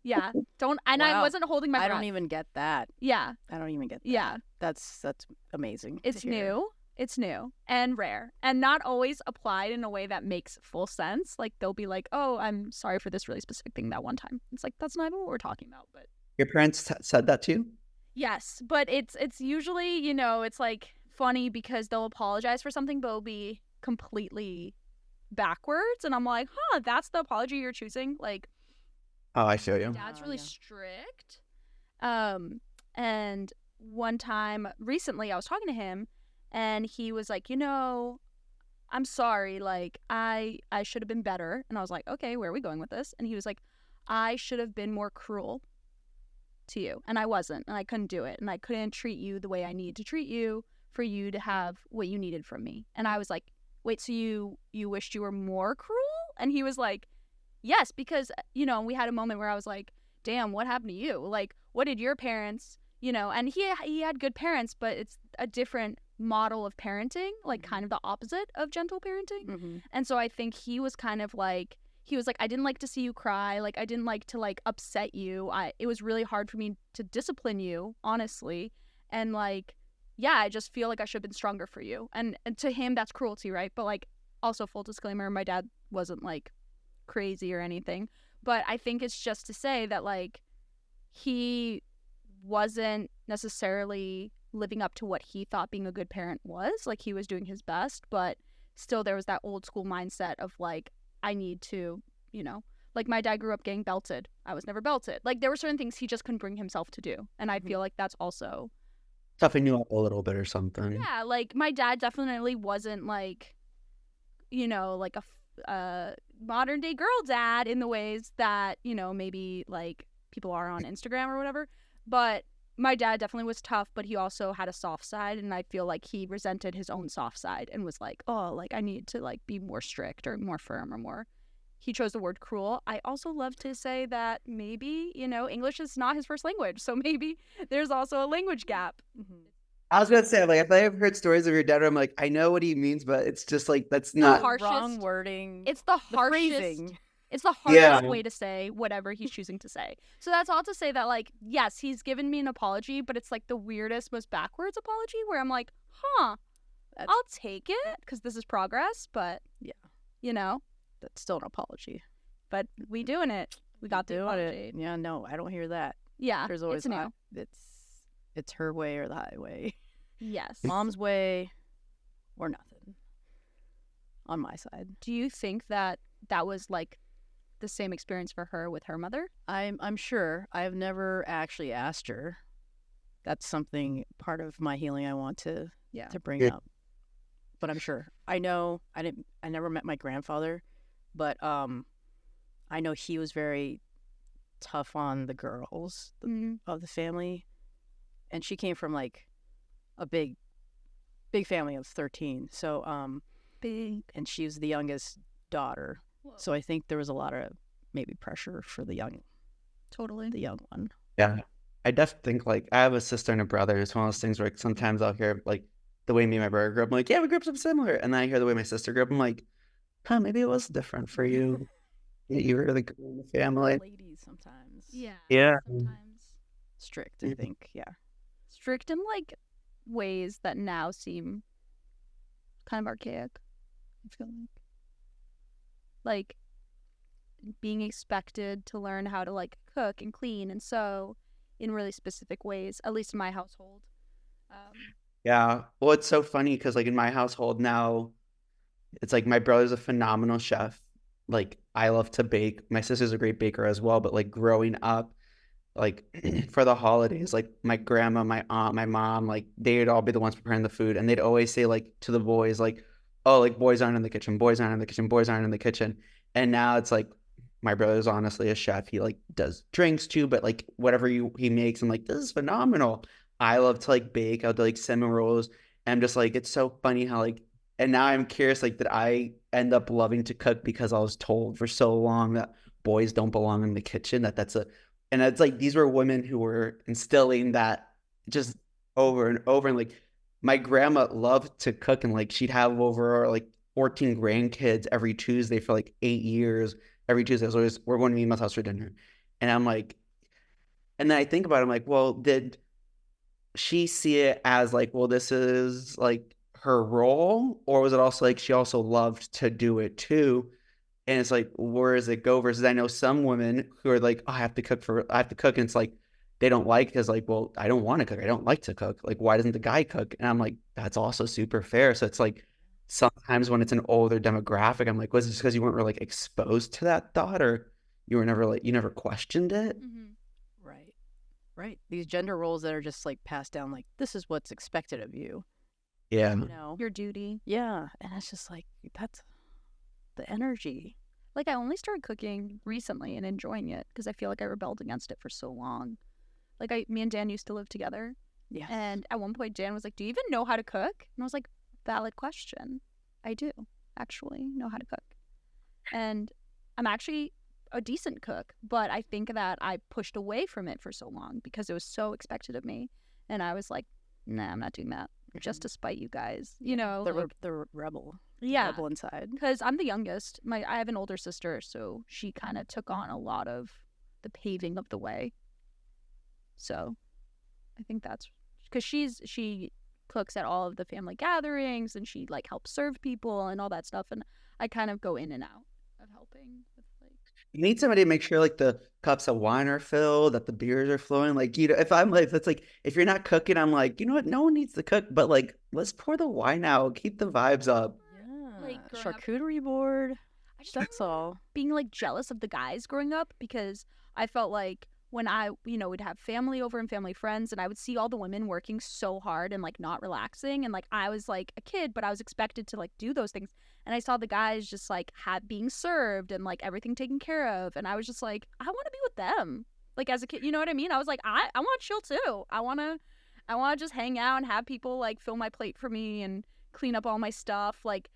Yeah. Don't, and I Wow. wasn't holding my breath. I don't even get that. Yeah. I don't even get that. Yeah. That's amazing. It's new. It's new and rare and not always applied in a way that makes full sense. Like they'll be like, oh, I'm sorry for this really specific thing that one time. It's like, that's not even what we're talking about. But your parents said that to you? yes, but it's usually, it's like funny because they'll apologize for something, but it'll be completely backwards. And I'm like, that's the apology you're choosing? Like, oh, I feel you. Dad's really strict. And one time recently I was talking to him and he was like, I'm sorry, like I should have been better. And I was like, okay, where are we going with this? And he was like, I should have been more cruel to you. And I wasn't, and I couldn't do it. And I couldn't treat you the way I need to treat you for you to have what you needed from me. And I was like, wait, so you wished you were more cruel? And he was like, yes, because, we had a moment where I was like, damn, what happened to you? Like, what did your parents, and he had good parents, but it's a different model of parenting, like kind of the opposite of gentle parenting. Mm-hmm. And so I think he was kind of like, I didn't like to see you cry. Like, I didn't like to like upset you. It was really hard for me to discipline you, honestly. And like, yeah, I just feel like I should have been stronger for you. And to him, that's cruelty, right? But like, also full disclaimer, my dad wasn't like crazy or anything. But I think it's just to say that like, he wasn't necessarily living up to what he thought being a good parent was. Like, he was doing his best, but still there was that old school mindset of like, I need to, like my dad grew up getting belted. I was never belted. Like, there were certain things he just couldn't bring himself to do. And I feel like that's also toughen you up a little bit or something. Yeah, like my dad definitely wasn't like, like a modern day girl dad in the ways that, maybe like people are on Instagram or whatever. But my dad definitely was tough, but he also had a soft side, and I feel like he resented his own soft side and was like, oh, like I need to like be more strict or more firm or more. He chose the word cruel. I also love to say that maybe, English is not his first language, so maybe there's also a language gap. I was gonna say, like, if I have heard stories of your dad, I'm like, I know what he means, but it's just like that's The not. harshest wrong wording. It's the the harshest. phrasing. It's the hardest Yeah. way to say whatever he's choosing to say. So that's all to say that, like, yes, he's given me an apology, but it's like the weirdest, most backwards apology where I'm like, That's, I'll take it because this is progress, but Yeah. That's still an apology. but we doing it. We got the Doing apology. it. Yeah, no, I don't hear that. Yeah, There's always it's new. it's her way or the highway. Yes. Mom's way or nothing. On my side. Do you think that was like the same experience for her with her mother? I'm sure. I've never actually asked her. That's something part of my healing I want to bring Yeah. up. But I'm sure. I know I never met my grandfather, but I know he was very tough on the girls of the family. And she came from like a big family of 13. So Big. and she was the youngest daughter. So I think there was a lot of maybe pressure for the young one. Yeah. I definitely think like I have a sister and a brother. It's one of those things where like, sometimes I'll hear like the way me and my brother grew up. I'm like, yeah, we grew up something similar. And then I hear the way my sister grew up. I'm like, huh, maybe it was different for you. You were the girl in the family. Ladies sometimes. Yeah. Sometimes Strict, I think. Yeah. strict in like ways that now seem kind of archaic. I feel like being expected to learn how to like cook and clean and sew in really specific ways, at least in my household. Yeah. Well, it's so funny because like in my household now, it's like my brother's a phenomenal chef. Like I love to bake. My sister's a great baker as well. But like growing up, like for the holidays, like my grandma, my aunt, my mom, like they'd all be the ones preparing the food, and they'd always say like to the boys, like, "Oh, like boys aren't in the kitchen, boys aren't in the kitchen, boys aren't in the kitchen." And now it's like my brother's honestly a chef. He like does drinks too, but like whatever he makes, I'm like, this is phenomenal. I love to like bake. I'll do like cinnamon rolls, and I'm just like, it's so funny how like. And now I'm curious, like, did I end up loving to cook because I was told for so long that boys don't belong in the kitchen? And it's like these were women who were instilling that just over and over. And like my grandma loved to cook, and like she'd have over like 14 grandkids every Tuesday for like 8 years. Every Tuesday, it was always, we're going to Mima's house for dinner. And I'm like, and then I think about it, I'm like, well, did she see it as like, well, this is like her role, or was it also like she also loved to do it too? And it's like, where does it go? Versus I know some women who are like, oh, I have to cook, and it's like they don't like because like, well, I don't want to cook, I don't like to cook. Like, why doesn't the guy cook? And I'm like, that's also super fair. So it's like sometimes when it's an older demographic, I'm like, was it just because you weren't really like exposed to that thought, or you were never like you never questioned it? Right. These gender roles that are just like passed down, like this is what's expected of you. Yeah. Your duty. Yeah, and it's just like that's the energy. Like I only started cooking recently and enjoying it because I feel like I rebelled against it for so long. Like me and Dan used to live together. Yeah. And at one point Dan was like, "Do you even know how to cook?" And I was like, "Valid question. I do actually know how to cook." And I'm actually a decent cook, but I think that I pushed away from it for so long because it was so expected of me. And I was like, nah, I'm not doing that just to spite you guys, The rebel. Yeah. Rebel inside. Because I'm the youngest. I have an older sister, so she kind of took on a lot of the paving of the way. So I think that's because she cooks at all of the family gatherings and she like helps serve people and all that stuff, and I kind of go in and out of helping with like. You need somebody to make sure like the cups of wine are filled, that the beers are flowing. Like, if I'm like, it's like, if you're not cooking, I'm like, you know what? No one needs to cook, but like, let's pour the wine out, keep the vibes up. Yeah. Like growing up- charcuterie board. I just That's all. being like jealous of the guys growing up because I felt like when I, would have family over and family friends, and I would see all the women working so hard and like not relaxing, and like I was like a kid, but I was expected to like do those things, and I saw the guys just like being served and like everything taken care of, and I was just like, I want to be with them. Like as a kid, you know what I mean? I was like, I want to chill too. I want to just hang out and have people like fill my plate for me and clean up all my stuff. Like,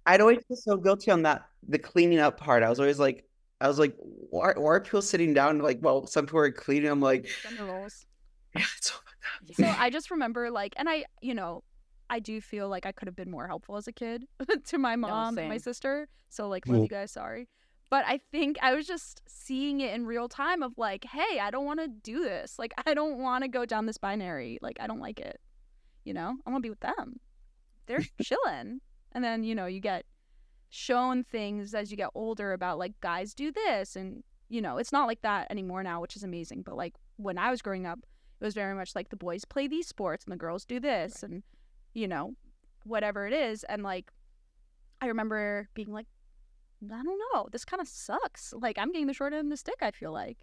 I'd always feel so guilty on that, the cleaning up part. I was like, why are people sitting down? Like, well, some people are cleaning. I'm like, gender roles. yeah, it's So I just remember like, and I do feel like I could have been more helpful as a kid to my mom and my same. sister. So like, love you guys, sorry. But I think I was just seeing it in real time of like, hey, I don't want to do this. Like, I don't want to go down this binary. Like, I don't like it. I want to be with them. They're chilling. And then, you get shown things as you get older about like guys do this. And, it's not like that anymore now, which is amazing. But like when I was growing up, it was very much like the boys play these sports and the girls do this. Right. And, whatever it is. And like, I remember being like, I don't know, this kind of sucks. Like, I'm getting the short end of the stick, I feel like.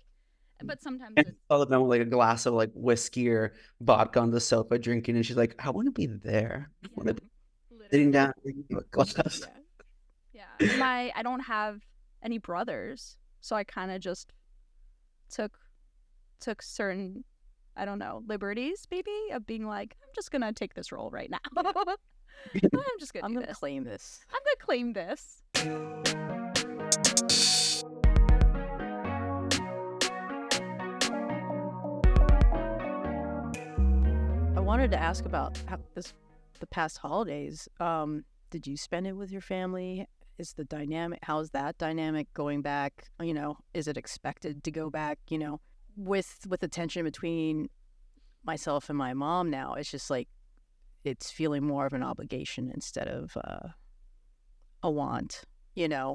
But sometimes it's... all of them with like a glass of like whiskey or vodka on the sofa drinking, and she's like, I want to be there. I want to be sitting down drinking a glass. Yeah. I don't have any brothers, so I kind of just took certain, I don't know, liberties maybe of being like, I'm just gonna take this role right now. I'm gonna claim this. I'm gonna claim this. I wanted to ask about the past holidays. Did you spend it with your family? How's that dynamic going back? Is it expected to go back, with the tension between myself and my mom now? It's just like, it's feeling more of an obligation instead of a want, yeah.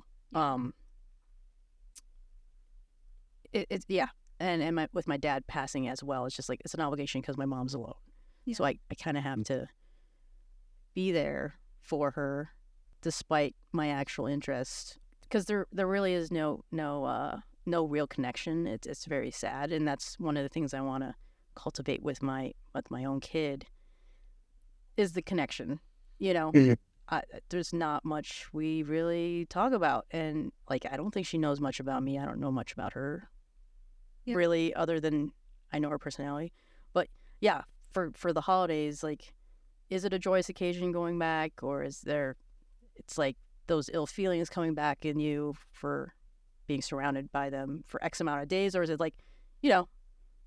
And with my dad passing as well, it's just like, it's an obligation because my mom's alone. Yeah. So I kind of have to be there for her despite my actual interest, because there really is no real connection. It's very sad, and that's one of the things I want to cultivate with my own kid, is the connection. Mhm. There's not much we really talk about, and like, I don't think she knows much about me. I don't know much about her, really, other than I know her personality. But yeah, for the holidays, like, is it a joyous occasion going back, or is there, it's like those ill feelings coming back in you for being surrounded by them for X amount of days, or is it like,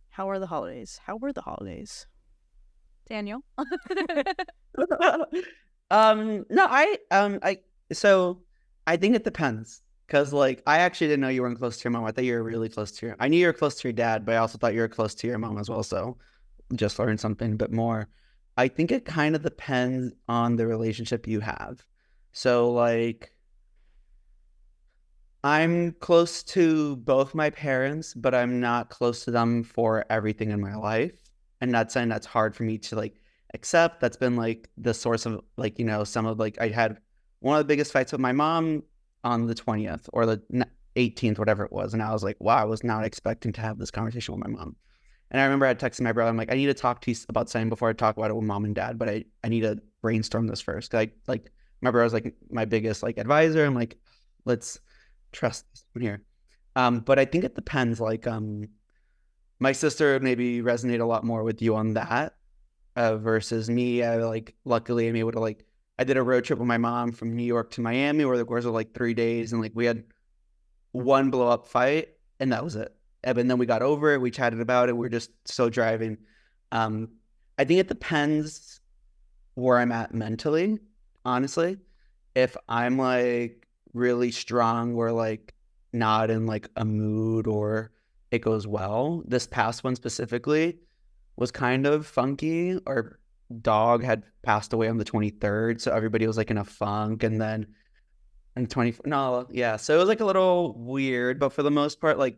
how were the holidays? Daniel? No, so I think it depends, because like, I actually didn't know you weren't close to your mom. I thought you were really close to I knew you were close to your dad, but I also thought you were close to your mom as well. So just learned something a bit more. I think it kind of depends on the relationship you have. So like, I'm close to both my parents, but I'm not close to them for everything in my life. And that's something that's hard for me to like accept. That's been like the source of like, some of like, I had one of the biggest fights with my mom on the 20th or the 18th, whatever it was. And I was like, wow, I was not expecting to have this conversation with my mom. And I remember I texted my brother, I'm like, I need to talk to you about something before I talk about it with mom and dad, but I need to brainstorm this first. Cause my brother was like my biggest like advisor. I'm like, let's trust this one here. But I think it depends. Like, my sister maybe resonate a lot more with you on that, versus me. Luckily I'm able to I did a road trip with my mom from New York to Miami over the course of like 3 days. And like, we had one blow up fight and that was it. And then we got over it. We chatted about it. We're just still driving. I think it depends where I'm at mentally, honestly. If I'm like really strong, we're like not in like a mood or it goes well. This past one specifically was kind of funky. Our dog had passed away on the 23rd, so everybody was like in a funk. And then on the so it was like a little weird, but for the most part, like,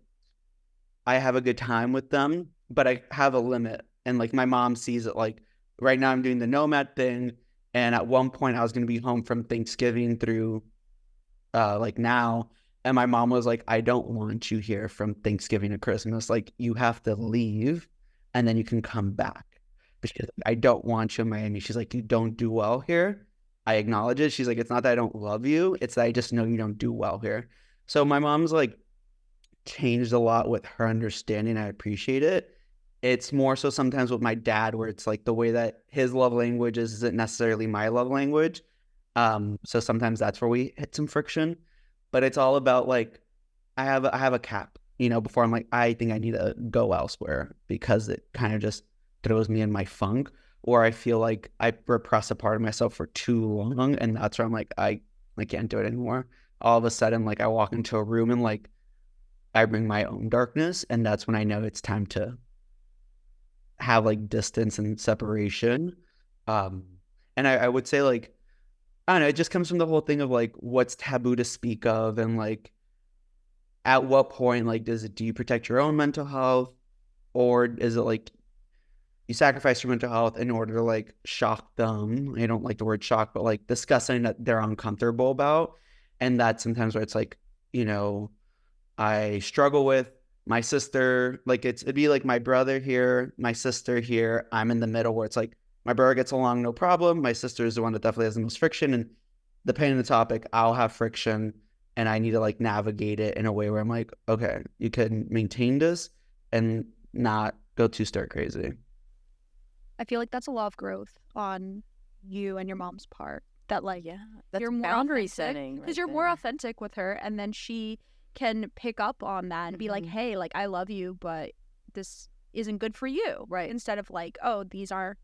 I have a good time with them, but I have a limit. And like, my mom sees it like, right now I'm doing the nomad thing, and at one point I was going to be home from Thanksgiving through like now, And my mom was like, I don't want you here from Thanksgiving to Christmas. Like, you have to leave and then you can come back. But she's like, I don't want you in Miami. She's like, you don't do well here. I acknowledge it. She's like, it's not that I don't love you. It's that I just know you don't do well here. So my mom's like changed a lot with her understanding. I appreciate it. It's more so sometimes with my dad where it's like the way that his love language isn't necessarily my love language. So sometimes that's where we hit some friction. But it's all about like I have a cap, before I'm like, I think I need to go elsewhere because it kind of just throws me in my funk, or I feel like I repress a part of myself for too long, and that's where I'm like, I can't do it anymore. All of a sudden, like I walk into a room and like I bring my own darkness, and that's when I know it's time to have like distance and separation. And I would say like, I don't know, it just comes from the whole thing of like what's taboo to speak of, and like at what point like do you protect your own mental health, or is it like you sacrifice your mental health in order to like shock them? I don't like the word shock, but like discuss something that they're uncomfortable about. And that's sometimes where it's like, I struggle with my sister, like it'd be like my brother here, my sister here, I'm in the middle where it's like my brother gets along no problem, my sister is the one that definitely has the most friction, and depending on the topic, I'll have friction, and I need to like navigate it in a way where I'm like, okay, you can maintain this and not go too stir crazy. I feel like that's a lot of growth on you and your mom's part. That like that's you're more boundary authentic, setting because right you're more there. authentic with her, and then she can pick up on that and be like, hey, like I love you, but this isn't good for you, Right. Instead of like, oh, these are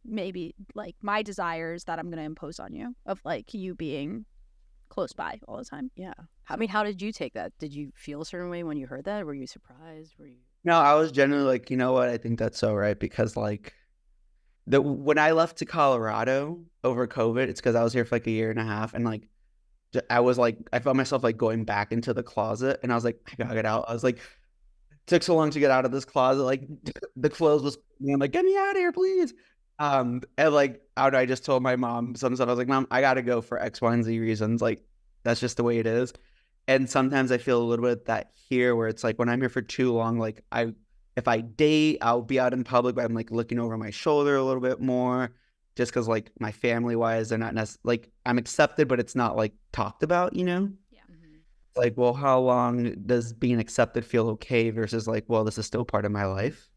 maybe like my desires that I'm gonna impose on you, of like you being close by all the time. Yeah. I mean, how did you take that? Did you feel a certain way when you heard that? Were you surprised? Were you? No, I was generally like, you know what? I think that's so right, because like when I left to Colorado over COVID, it's because I was here for like a year and a half, and like I felt myself like going back into the closet, and I was like, I gotta get out. I was like, it took so long to get out of this closet, like the clothes was, I'm like, get me out of here, please. And like I just told my mom some stuff. I was like, Mom, I gotta go for X, Y, and Z reasons. Like that's just the way it is. And sometimes I feel a little bit that here where it's like when I'm here for too long, like if I date, I'll be out in public, but I'm like looking over my shoulder a little bit more, just because like my family wise, they're not like I'm accepted, but it's not like talked about, Yeah. Like, well, how long does being accepted feel okay versus like, well, this is still part of my life.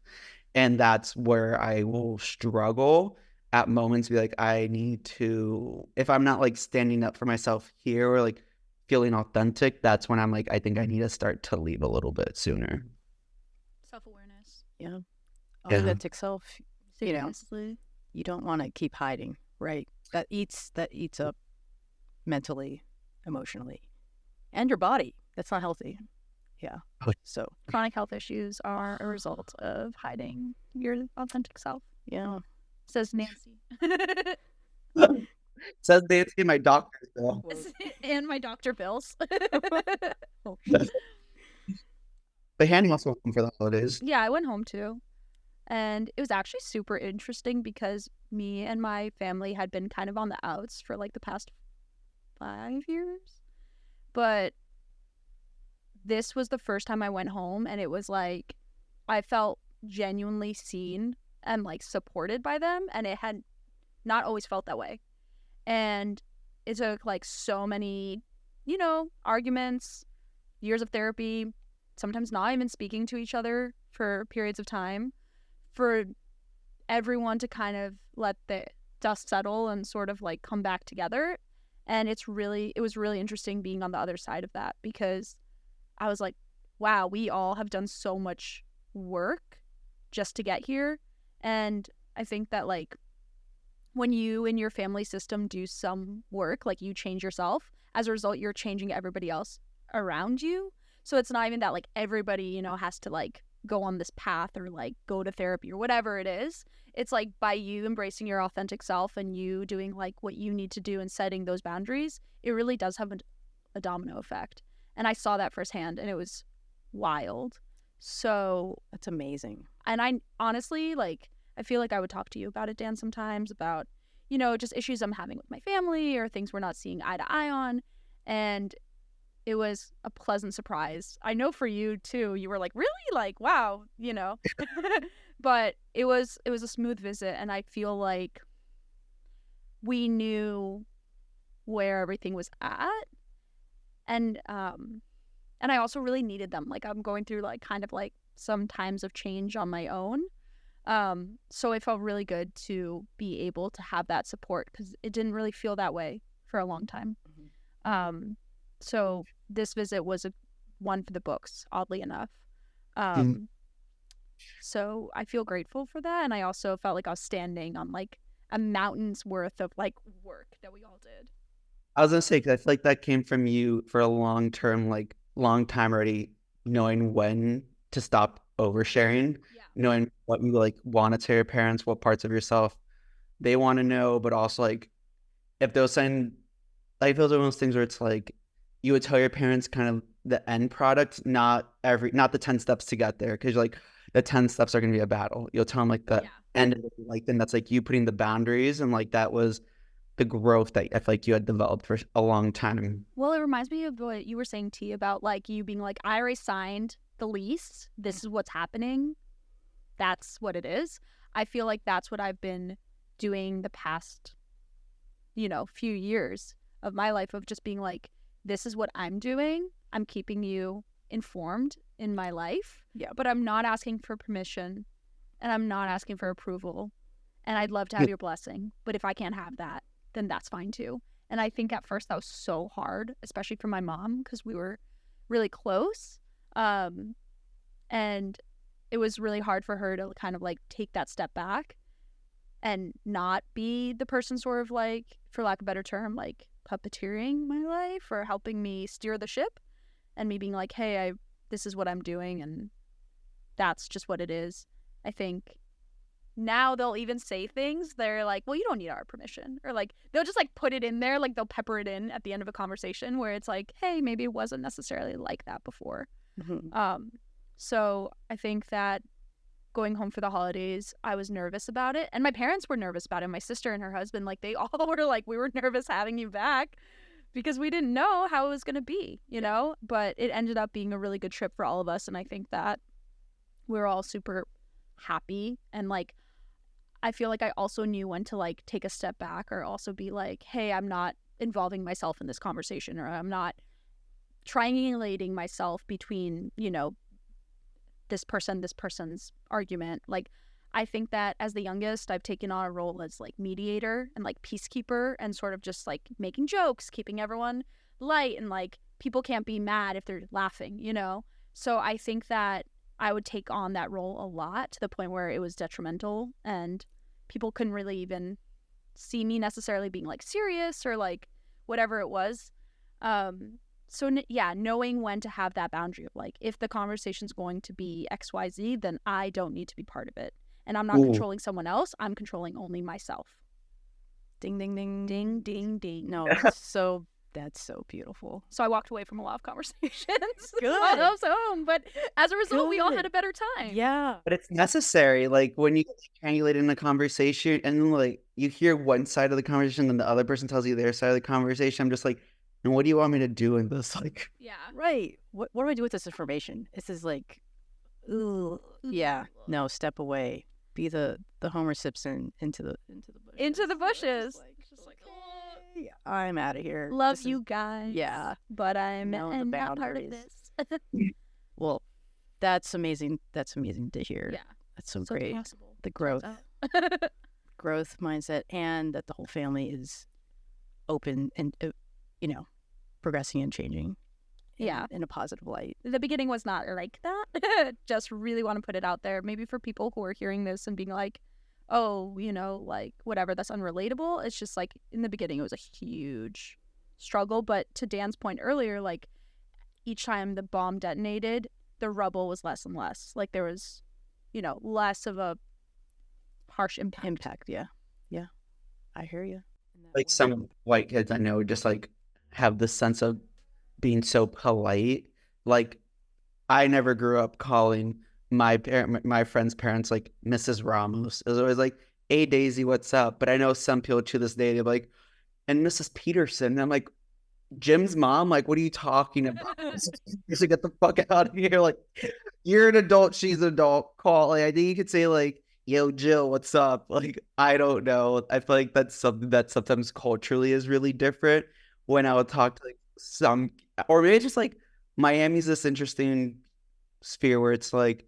And that's where I will struggle at moments, be like, I need to, if I'm not like standing up for myself here or like feeling authentic, that's when I'm like, I think I need to start to leave a little bit sooner. Self-awareness. Yeah. Yeah. Authentic self. Seriously. You don't want to keep hiding, right? That eats up mentally, emotionally, and your body. That's not healthy. Yeah. So Chronic health issues are a result of hiding your authentic self, yeah. says Nancy. Says Nancy in my doctor's bill. And my Dr. Bills. But Hanny also went home for the holidays. Yeah, I went home too. And it was actually super interesting because me and my family had been kind of on the outs for like the past 5 years. But this was the first time I went home, and it was like I felt genuinely seen and like supported by them, and it had not always felt that way. And it took like so many, arguments, years of therapy, sometimes not even speaking to each other for periods of time, for everyone to kind of let the dust settle and sort of like come back together. And it was really interesting being on the other side of that, because I was like, wow, we all have done so much work just to get here. And I think that like when you and your family system do some work, like you change yourself, as a result, you're changing everybody else around you. So it's not even that like everybody, has to like go on this path or like go to therapy or whatever it is. It's like by you embracing your authentic self and you doing like what you need to do and setting those boundaries, it really does have a domino effect. And I saw that firsthand, and it was wild. So That's amazing. and I honestly, like, I feel like I would talk to you about it, Dan, sometimes about, just issues I'm having with my family or things we're not seeing eye to eye on. And it was a pleasant surprise. I know for you too, you were like, really? Like, wow, you know. But it was a smooth visit, and I feel like we knew where everything was at. And I also really needed them. Like, I'm going through like kind of like some times of change on my own. So it felt really good to be able to have that support, because it didn't really feel that way for a long time. So this visit was one for the books, oddly enough. So I feel grateful for that. And I also felt like I was standing on like a mountain's worth of like work that we all did. I was gonna say, 'cause I feel like that came from you for a long time already, knowing when to stop oversharing, knowing what you like want to tell your parents, what parts of yourself they want to know, but also like if there was something, like those are those things where it's like you would tell your parents kind of the end product, not the 10 steps to get there, because like the 10 steps are gonna be a battle. You'll tell them like the end of it, like then that's like you putting the boundaries, and like that was the growth that I feel like you had developed for a long time. Well, it reminds me of what you were saying, T, about like you being like, I already signed the lease. This is what's happening. That's what it is. I feel like that's what I've been doing the past, few years of my life, of just being like, this is what I'm doing. I'm keeping you informed in my life. Yeah. But I'm not asking for permission, and I'm not asking for approval. And I'd love to have your blessing. But if I can't have that, then that's fine too. And I think at first that was so hard, especially for my mom, because we were really close. And it was really hard for her to kind of like take that step back and not be the person sort of like, for lack of a better term, like puppeteering my life or helping me steer the ship, and me being like, hey, this is what I'm doing, and that's just what it is. I think now they'll even say things. They're like, well, you don't need our permission. Or like, they'll just like put it in there. Like they'll pepper it in at the end of a conversation where it's like, hey, maybe it wasn't necessarily like that before. So I think that going home for the holidays, I was nervous about it. And my parents were nervous about it. My sister and her husband, like they all were like, we were nervous having you back because we didn't know how it was going to be, But it ended up being a really good trip for all of us. And I think that we're all super happy, and like I feel like I also knew when to like take a step back, or also be like, hey, I'm not involving myself in this conversation, or I'm not triangulating myself between, this person's argument. Like I think that as the youngest, I've taken on a role as like mediator and like peacekeeper, and sort of just like making jokes, keeping everyone light, and like people can't be mad if they're laughing, So I think that I would take on that role a lot, to the point where it was detrimental, and people couldn't really even see me necessarily being like serious or like whatever it was. So knowing when to have that boundary of like, if the conversation's going to be XYZ, then I don't need to be part of it. And I'm not controlling someone else. I'm controlling only myself. Ding, ding, ding. Ding, ding, ding. No, that's so beautiful. So I walked away from a lot of conversations. Good. While I was home, but as a result, we all had a better time. Yeah. But it's necessary. Like when you get triangulated in a conversation, and then like you hear one side of the conversation, and the other person tells you their side of the conversation, I'm just like, and what do you want me to do in this? Like, yeah, right. What do I do with this information? This is like, ooh, yeah. No, step away. Be the Homer Simpson into the bushes. Into the bushes. Just like, hey, I'm out of here. Love you guys. Yeah, but I'm and not part of this. Well, that's amazing. That's amazing to hear. Yeah, that's so great. Possible. The growth mindset, and that the whole family is open and progressing and changing. In a positive light. The beginning was not like that. Just really want to put it out there, maybe for people who are hearing this and being like, oh, like whatever, that's unrelatable. It's just like in the beginning it was a huge struggle, but to Dan's point earlier, like each time the bomb detonated, the rubble was less and less. Like there was, less of a harsh impact. Yeah I hear you. Like some white kids I know just like have this sense of being so polite. Like I never grew up calling my friends' parents like Mrs. Ramos. It was always like, hey Daisy, what's up? But I know some people to this day, they're like, and Mrs. Peterson. And I'm like, Jim's mom, like, what are you talking about? You should get the fuck out of here. Like, you're an adult, she's an adult. Call. Like, I think you could say like, yo, Jill, what's up? Like, I don't know. I feel like that's something that sometimes culturally is really different when I would talk to like some, or maybe it's just like Miami's this interesting sphere where it's like,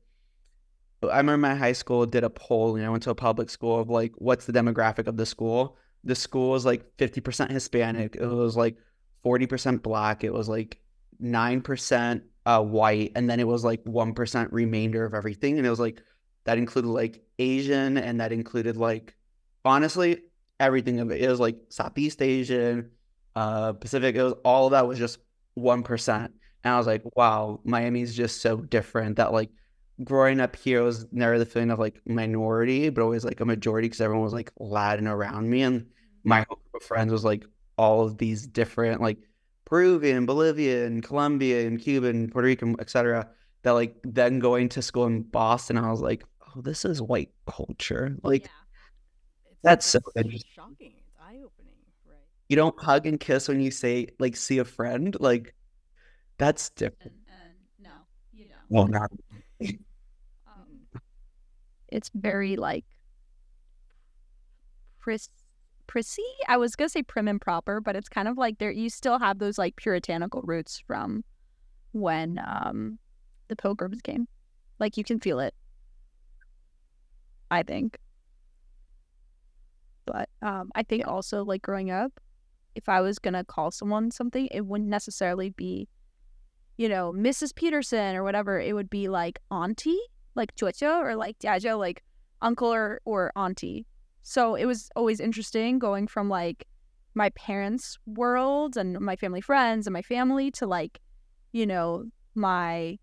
I remember my high school did a poll, and I went to a public school of like, what's the demographic of the school? The school was like 50% Hispanic. It was like 40% Black. It was like 9% white. And then it was like 1% remainder of everything. And it was like, that included like Asian, and that included like, honestly, everything of it. It was like Southeast Asian, Pacific. It was all of that was just 1%. And I was like, wow, Miami's just so different that like, growing up here was never the feeling of like minority, but always like a majority because everyone was like Latin around me. And my whole group of friends was like all of these different like Peruvian, Bolivian, Colombian, Cuban, Puerto Rican, etc. That like then going to school in Boston, I was like, oh, this is white culture. Like that's so interesting. Shocking. It's eye-opening, right? You don't hug and kiss when you say like see a friend. Like that's different. No, you don't. Well, not. It's very like prissy. I was gonna say prim and proper, but it's kind of like there. You still have those like puritanical roots from when the Pilgrims came. Like you can feel it, I think. But I think also like growing up, if I was gonna call someone something, it wouldn't necessarily be, Mrs. Peterson or whatever. It would be like auntie, like tiocho, or like jiajo, like uncle or auntie. So it was always interesting going from like my parents' world and my family friends and my family to like, my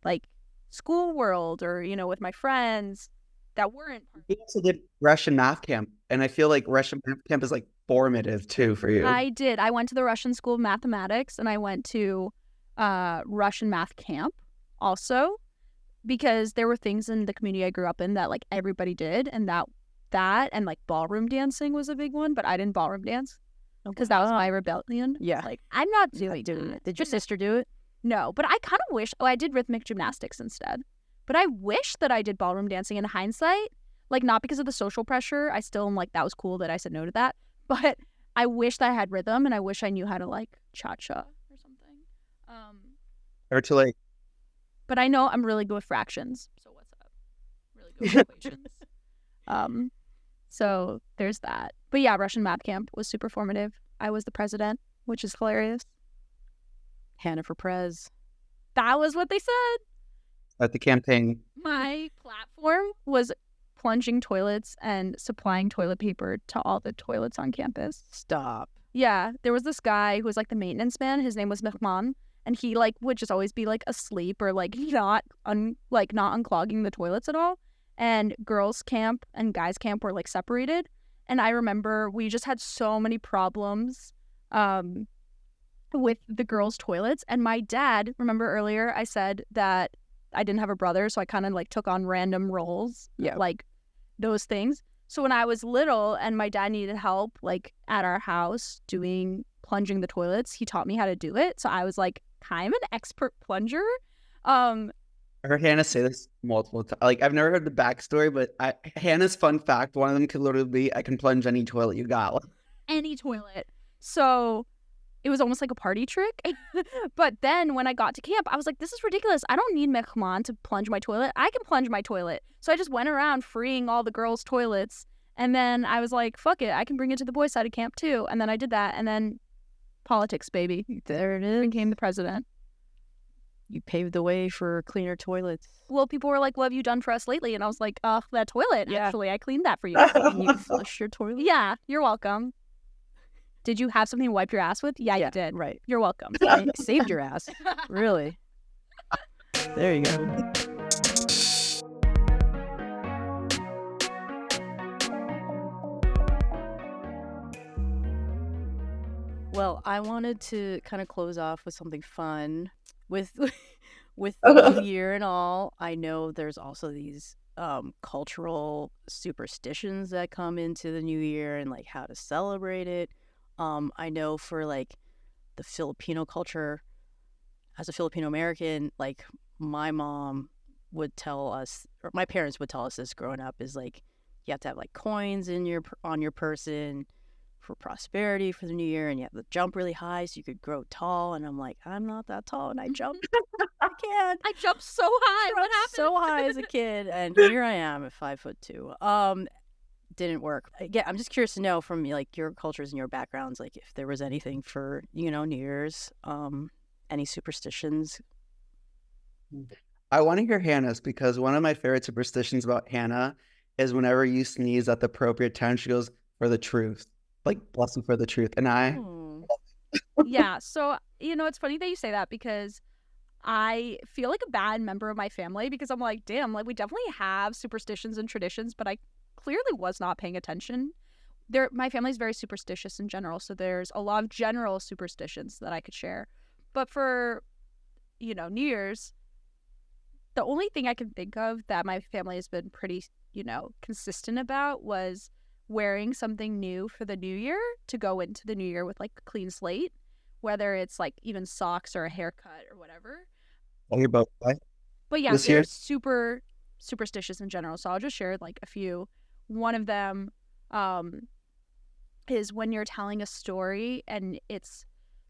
like school world or, with my friends that weren't. You also did Russian math camp, and I feel like Russian math camp is like formative too for you. I did. I went to the Russian School of Mathematics, and I went to Russian math camp also, because there were things in the community I grew up in that like everybody did, and that and like ballroom dancing was a big one, but I didn't ballroom dance because that was my rebellion. Yeah. Like I'm not doing it. Did your sister do it? No, but I kind of wish. Oh, I did rhythmic gymnastics instead. But I wish that I did ballroom dancing in hindsight, like not because of the social pressure. I still am like, that was cool that I said no to that. But I wish that I had rhythm, and I wish I knew how to like cha-cha or something. Or to like. But I know I'm really good with fractions. So what's up? Really good with equations. So there's that. But yeah, Russian math camp was super formative. I was the president, which is hilarious. Hannah for prez. That was what they said. At the campaign. My platform was plunging toilets and supplying toilet paper to all the toilets on campus. Stop. Yeah, there was this guy who was like the maintenance man. His name was Mehman, and he like would just always be like asleep or like not unclogging the toilets at all. And girls camp and guys camp were like separated. And I remember we just had so many problems with the girls' toilets. And my dad, remember earlier I said that I didn't have a brother, so I kind of like took on random roles, like those things. So when I was little and my dad needed help like at our house plunging the toilets, he taught me how to do it. So I was like, I'm an expert plunger. I heard Hannah say this multiple times. Like, I've never heard the backstory, but Hannah's fun fact, one of them could literally be, I can plunge any toilet you got. Any toilet. So it was almost like a party trick. But then when I got to camp, I was like, this is ridiculous. I don't need Mehman to plunge my toilet. I can plunge my toilet. So I just went around freeing all the girls' toilets. And then I was like, fuck it. I can bring it to the boys' side of camp too. And then I did that. And then politics, baby. There it is. Became the president. You paved the way for cleaner toilets. Well, people were like, what have you done for us lately? And I was like, that toilet. Yeah. Actually, I cleaned that for you. You flush your toilet? Yeah, you're welcome. Did you have something to wipe your ass with? Yeah, you did. Right. You're welcome. You saved your ass. Really. There you go. Well, I wanted to kind of close off with something fun with the new year and all. I know there's also these cultural superstitions that come into the new year and like how to celebrate it. I know for like the Filipino culture. As a Filipino American, like my mom would tell us, or my parents would tell us this growing up, is like you have to have like coins on your person for prosperity for the new year, and you have to jump really high so you could grow tall. And I'm like, I'm not that tall, and I jumped. I can't. I jumped so high. What happened? So high as a kid, and here I am at 5'2". Didn't work. Again, I'm just curious to know from like your cultures and your backgrounds, like if there was anything for New Year's, any superstitions. I want to hear Hannah's, because one of my favorite superstitions about Hannah is whenever you sneeze at the appropriate time, she goes, for the truth. Like, blessing for the truth. And I, Yeah. So, it's funny that you say that, because I feel like a bad member of my family, because I'm like, damn, like we definitely have superstitions and traditions, but I clearly was not paying attention. My family's very superstitious in general, so there's a lot of general superstitions that I could share. But for, New Year's, the only thing I can think of that my family has been pretty, consistent about was wearing something new for the new year, to go into the new year with like a clean slate, whether it's like even socks or a haircut or whatever. oh, you're both right. But yeah, This they're year? super superstitious in general. So I'll just share like a few. One of them is when you're telling a story and it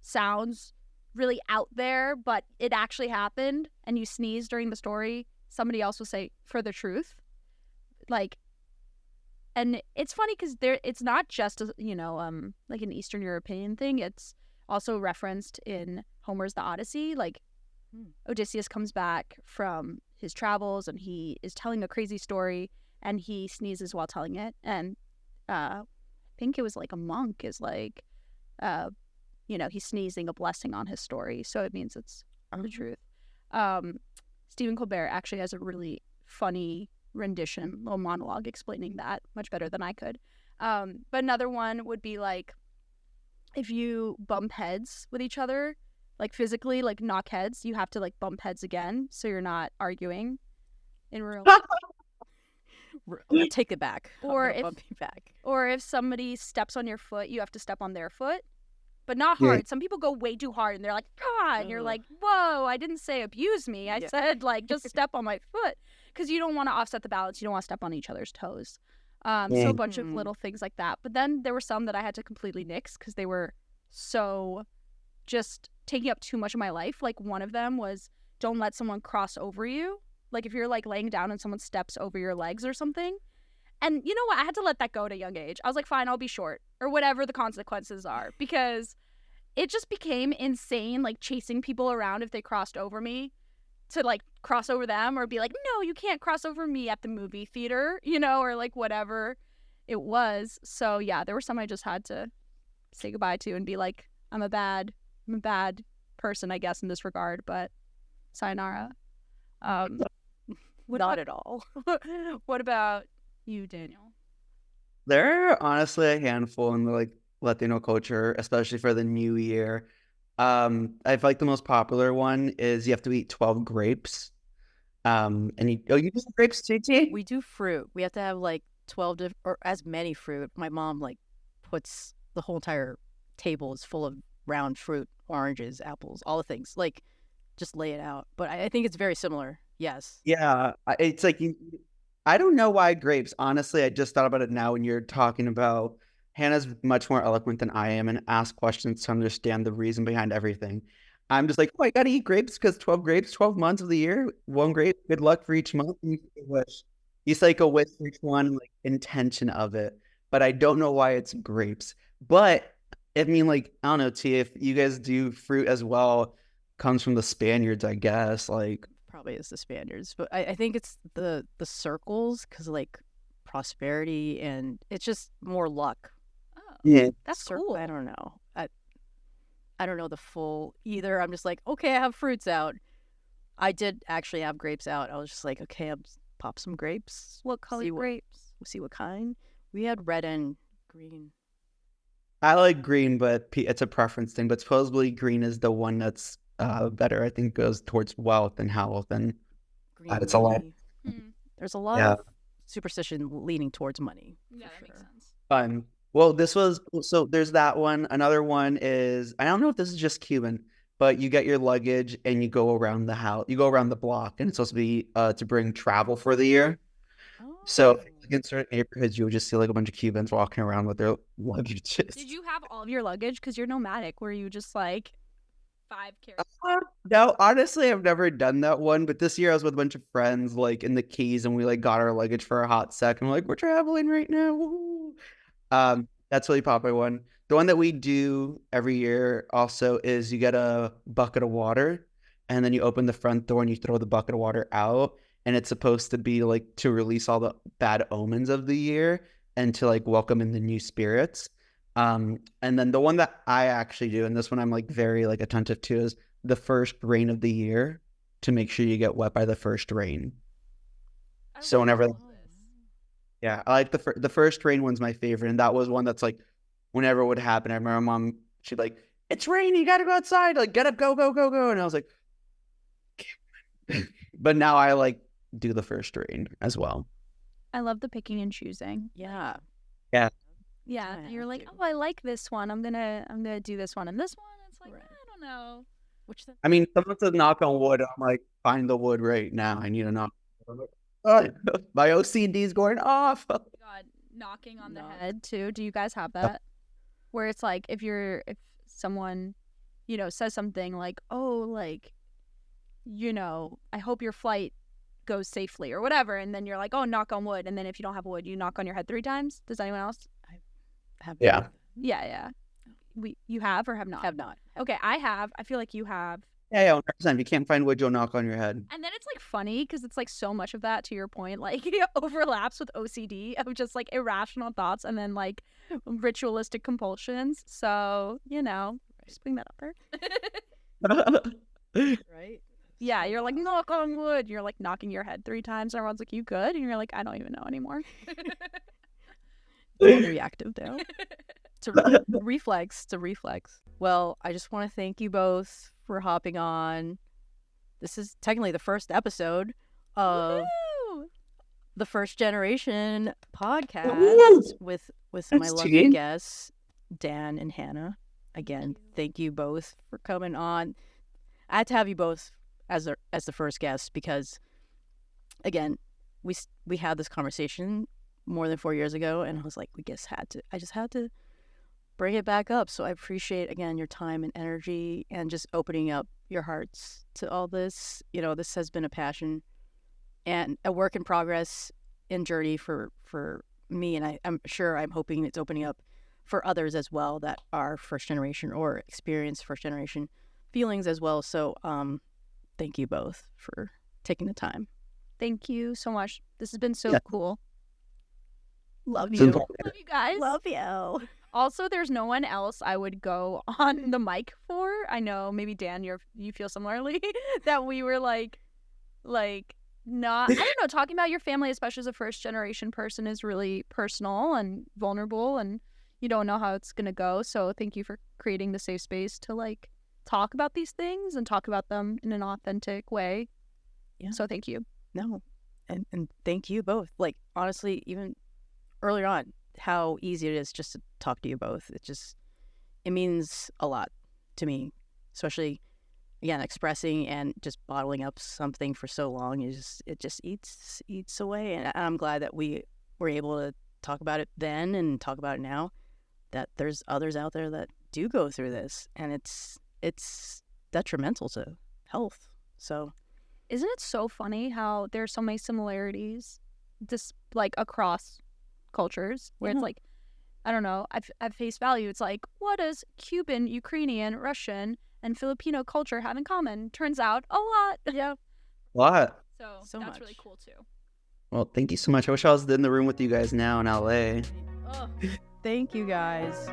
sounds really out there, but it actually happened, and you sneeze during the story, somebody else will say, for the truth. Like, and it's funny because it's not just like an Eastern European thing. It's also referenced in Homer's The Odyssey. Like, Odysseus comes back from his travels and he is telling a crazy story, and he sneezes while telling it. And I think it was like a monk is like, he's sneezing a blessing on his story, so it means it's the truth. Stephen Colbert actually has a really funny rendition, little monologue explaining that much better than I could. But another one would be like, if you bump heads with each other, like physically, like knock heads, you have to like bump heads again, so you're not arguing in real life. I'll take it back. Or bump you back. Or if somebody steps on your foot, you have to step on their foot, but not hard. Yeah. Some people go way too hard, and they're like, God, and you're like, whoa, I didn't say abuse me. I said like just step on my foot, because you don't want to offset the balance. You don't want to step on each other's toes. So a bunch of little things like that. But then there were some that I had to completely nix because they were so just taking up too much of my life. Like one of them was, don't let someone cross over you. Like if you're like laying down and someone steps over your legs or something. And you know what? I had to let that go at a young age. I was like, fine, I'll be short, or whatever the consequences are, because it just became insane, like chasing people around if they crossed over me, to like cross over them, or be like, no, you can't cross over me at the movie theater, or like whatever it was. So yeah, there were some I just had to say goodbye to and be like, I'm a bad person, I guess, in this regard, but sayonara. Not at all. What about you, Daniel? There are honestly a handful in the like Latino culture, especially for the new year. I feel like the most popular one is you have to eat 12 grapes. And you do grapes too, T? We do fruit. We have to have like 12 or as many fruit. My mom like puts the whole entire table is full of round fruit, oranges, apples, all the things. Like, just lay it out. But I think it's very similar. Yes. Yeah, it's like I don't know why grapes. Honestly, I just thought about it now when you're talking about. Hannah's much more eloquent than I am and asks questions to understand the reason behind everything. I'm just like, oh, I gotta eat grapes because 12 grapes, 12 months of the year, one grape, good luck for each month. You wish. You say like a wish for each one, like intention of it. But I don't know why it's grapes. But I mean, like, I don't know, T, if you guys do fruit as well, comes from the Spaniards, I guess. Like, probably is the Spaniards, but I think it's the circles, because like prosperity, and it's just more luck. yeah, That's cool. I don't know. I don't know the full either. I'm just like, okay, I have fruits out. I did actually have grapes out. I was just like, okay, I'll pop some grapes. What color grapes? See what kind. We had red and green. I like green, but it's a preference thing. But supposedly green is the one that's better. I think goes towards wealth and health, and Green it's a lot. There's a lot of superstition leaning towards money. Yeah, that makes sense. Fun. Well, there's that one. Another one is, I don't know if this is just Cuban, but you get your luggage and you go around the house, you go around the block, and it's supposed to be to bring travel for the year. So Oh. like, in certain neighborhoods, you would just see like a bunch of Cubans walking around with their luggages. Did you have all of your luggage? Because you're nomadic. Were you just like 5 carry? No, honestly, I've never done that one. But this year, I was with a bunch of friends, like in the Keys, and we like got our luggage for a hot sec, and we're like, we're traveling right now. Woo. That's really popular one. The one that we do every year also is you get a bucket of water, and then you open the front door and you throw the bucket of water out, and it's supposed to be like to release all the bad omens of the year and to like welcome in the new spirits. And then the one that I actually do, and this one I'm like very like attentive to, is the first rain of the year, to make sure you get wet by the first rain. So whenever, yeah, I like the first rain one's my favorite, and that was one that's like whenever it would happen. I remember my mom, she'd like, "It's raining, you gotta go outside, like get up, go, go, go, go," and I was like, but now I like do the first rain as well. I love the picking and choosing. Yeah. Yeah, I you're have like, to. oh, I like this one. I'm gonna do this one, and this one, it's like, Right. I don't know. Which the I mean, someone says knock on wood. I'm like, find the wood right now. I need a knock. Oh, my OCD is going off. God, knocking on the Knock. head too. Do you guys have that? Where it's like if someone, says something like, oh, like, I hope your flight goes safely or whatever, and then you're like, oh, knock on wood, and then if you don't have wood, you knock on your head 3 times. Does anyone else? have Yeah. Yeah. You have or have not? have not. Okay, I have. I feel like you have. Yeah, 100%. If you can't find wood, you'll knock on your head. And then it's like funny because it's like so much of that, to your point, like it overlaps with OCD of just like irrational thoughts and then like ritualistic compulsions. So, just bring that up there. Right? Yeah, you're like, knock on wood. You're like knocking your head 3 times. And everyone's like, you good? And you're like, I don't even know anymore. Reactive now. It's a reflex. It's a reflex. Well, I just want to thank you both for hopping on. This is technically the first episode of Woo! the First Generation podcast Woo! with my That's lovely team. guests, Dan and Hannah. Again, thank you both for coming on. I had to have you both as the first guest because, again, we had this conversation more than 4 years ago, and I was like, I just had to bring it back up. So I appreciate, again, your time and energy and just opening up your hearts to all this. This has been a passion and a work in progress and journey for me, and I'm hoping it's opening up for others as well that are first generation or experience first generation feelings as well. So thank you both for taking the time. Thank you so much. This has been so Yeah. cool. Love It's you. important. Love you guys. Love you. Also, there's no one else I would go on the mic for. I know maybe Dan, you feel similarly that we were like not. I don't know. Talking about your family, especially as a first generation person, is really personal and vulnerable, and you don't know how it's gonna go. So thank you for creating the safe space to like talk about these things and talk about them in an authentic way. Yeah. So thank you. No, and thank you both. Like, honestly, even earlier on, how easy it is just to talk to you both. It means a lot to me, especially, again, expressing and just bottling up something for so long it just eats away. And I'm glad that we were able to talk about it then and talk about it now, that there's others out there that do go through this, and it's detrimental to health. So Isn't it so funny how there's so many similarities just like across cultures where Yeah. it's like, I don't know, at face value, it's like, what does Cuban, Ukrainian, Russian, and Filipino culture have in common? Turns out a lot. yeah, What? So So that's really much. cool too. Well, thank you so much. I wish I was in the room with you guys now in LA. thank you guys.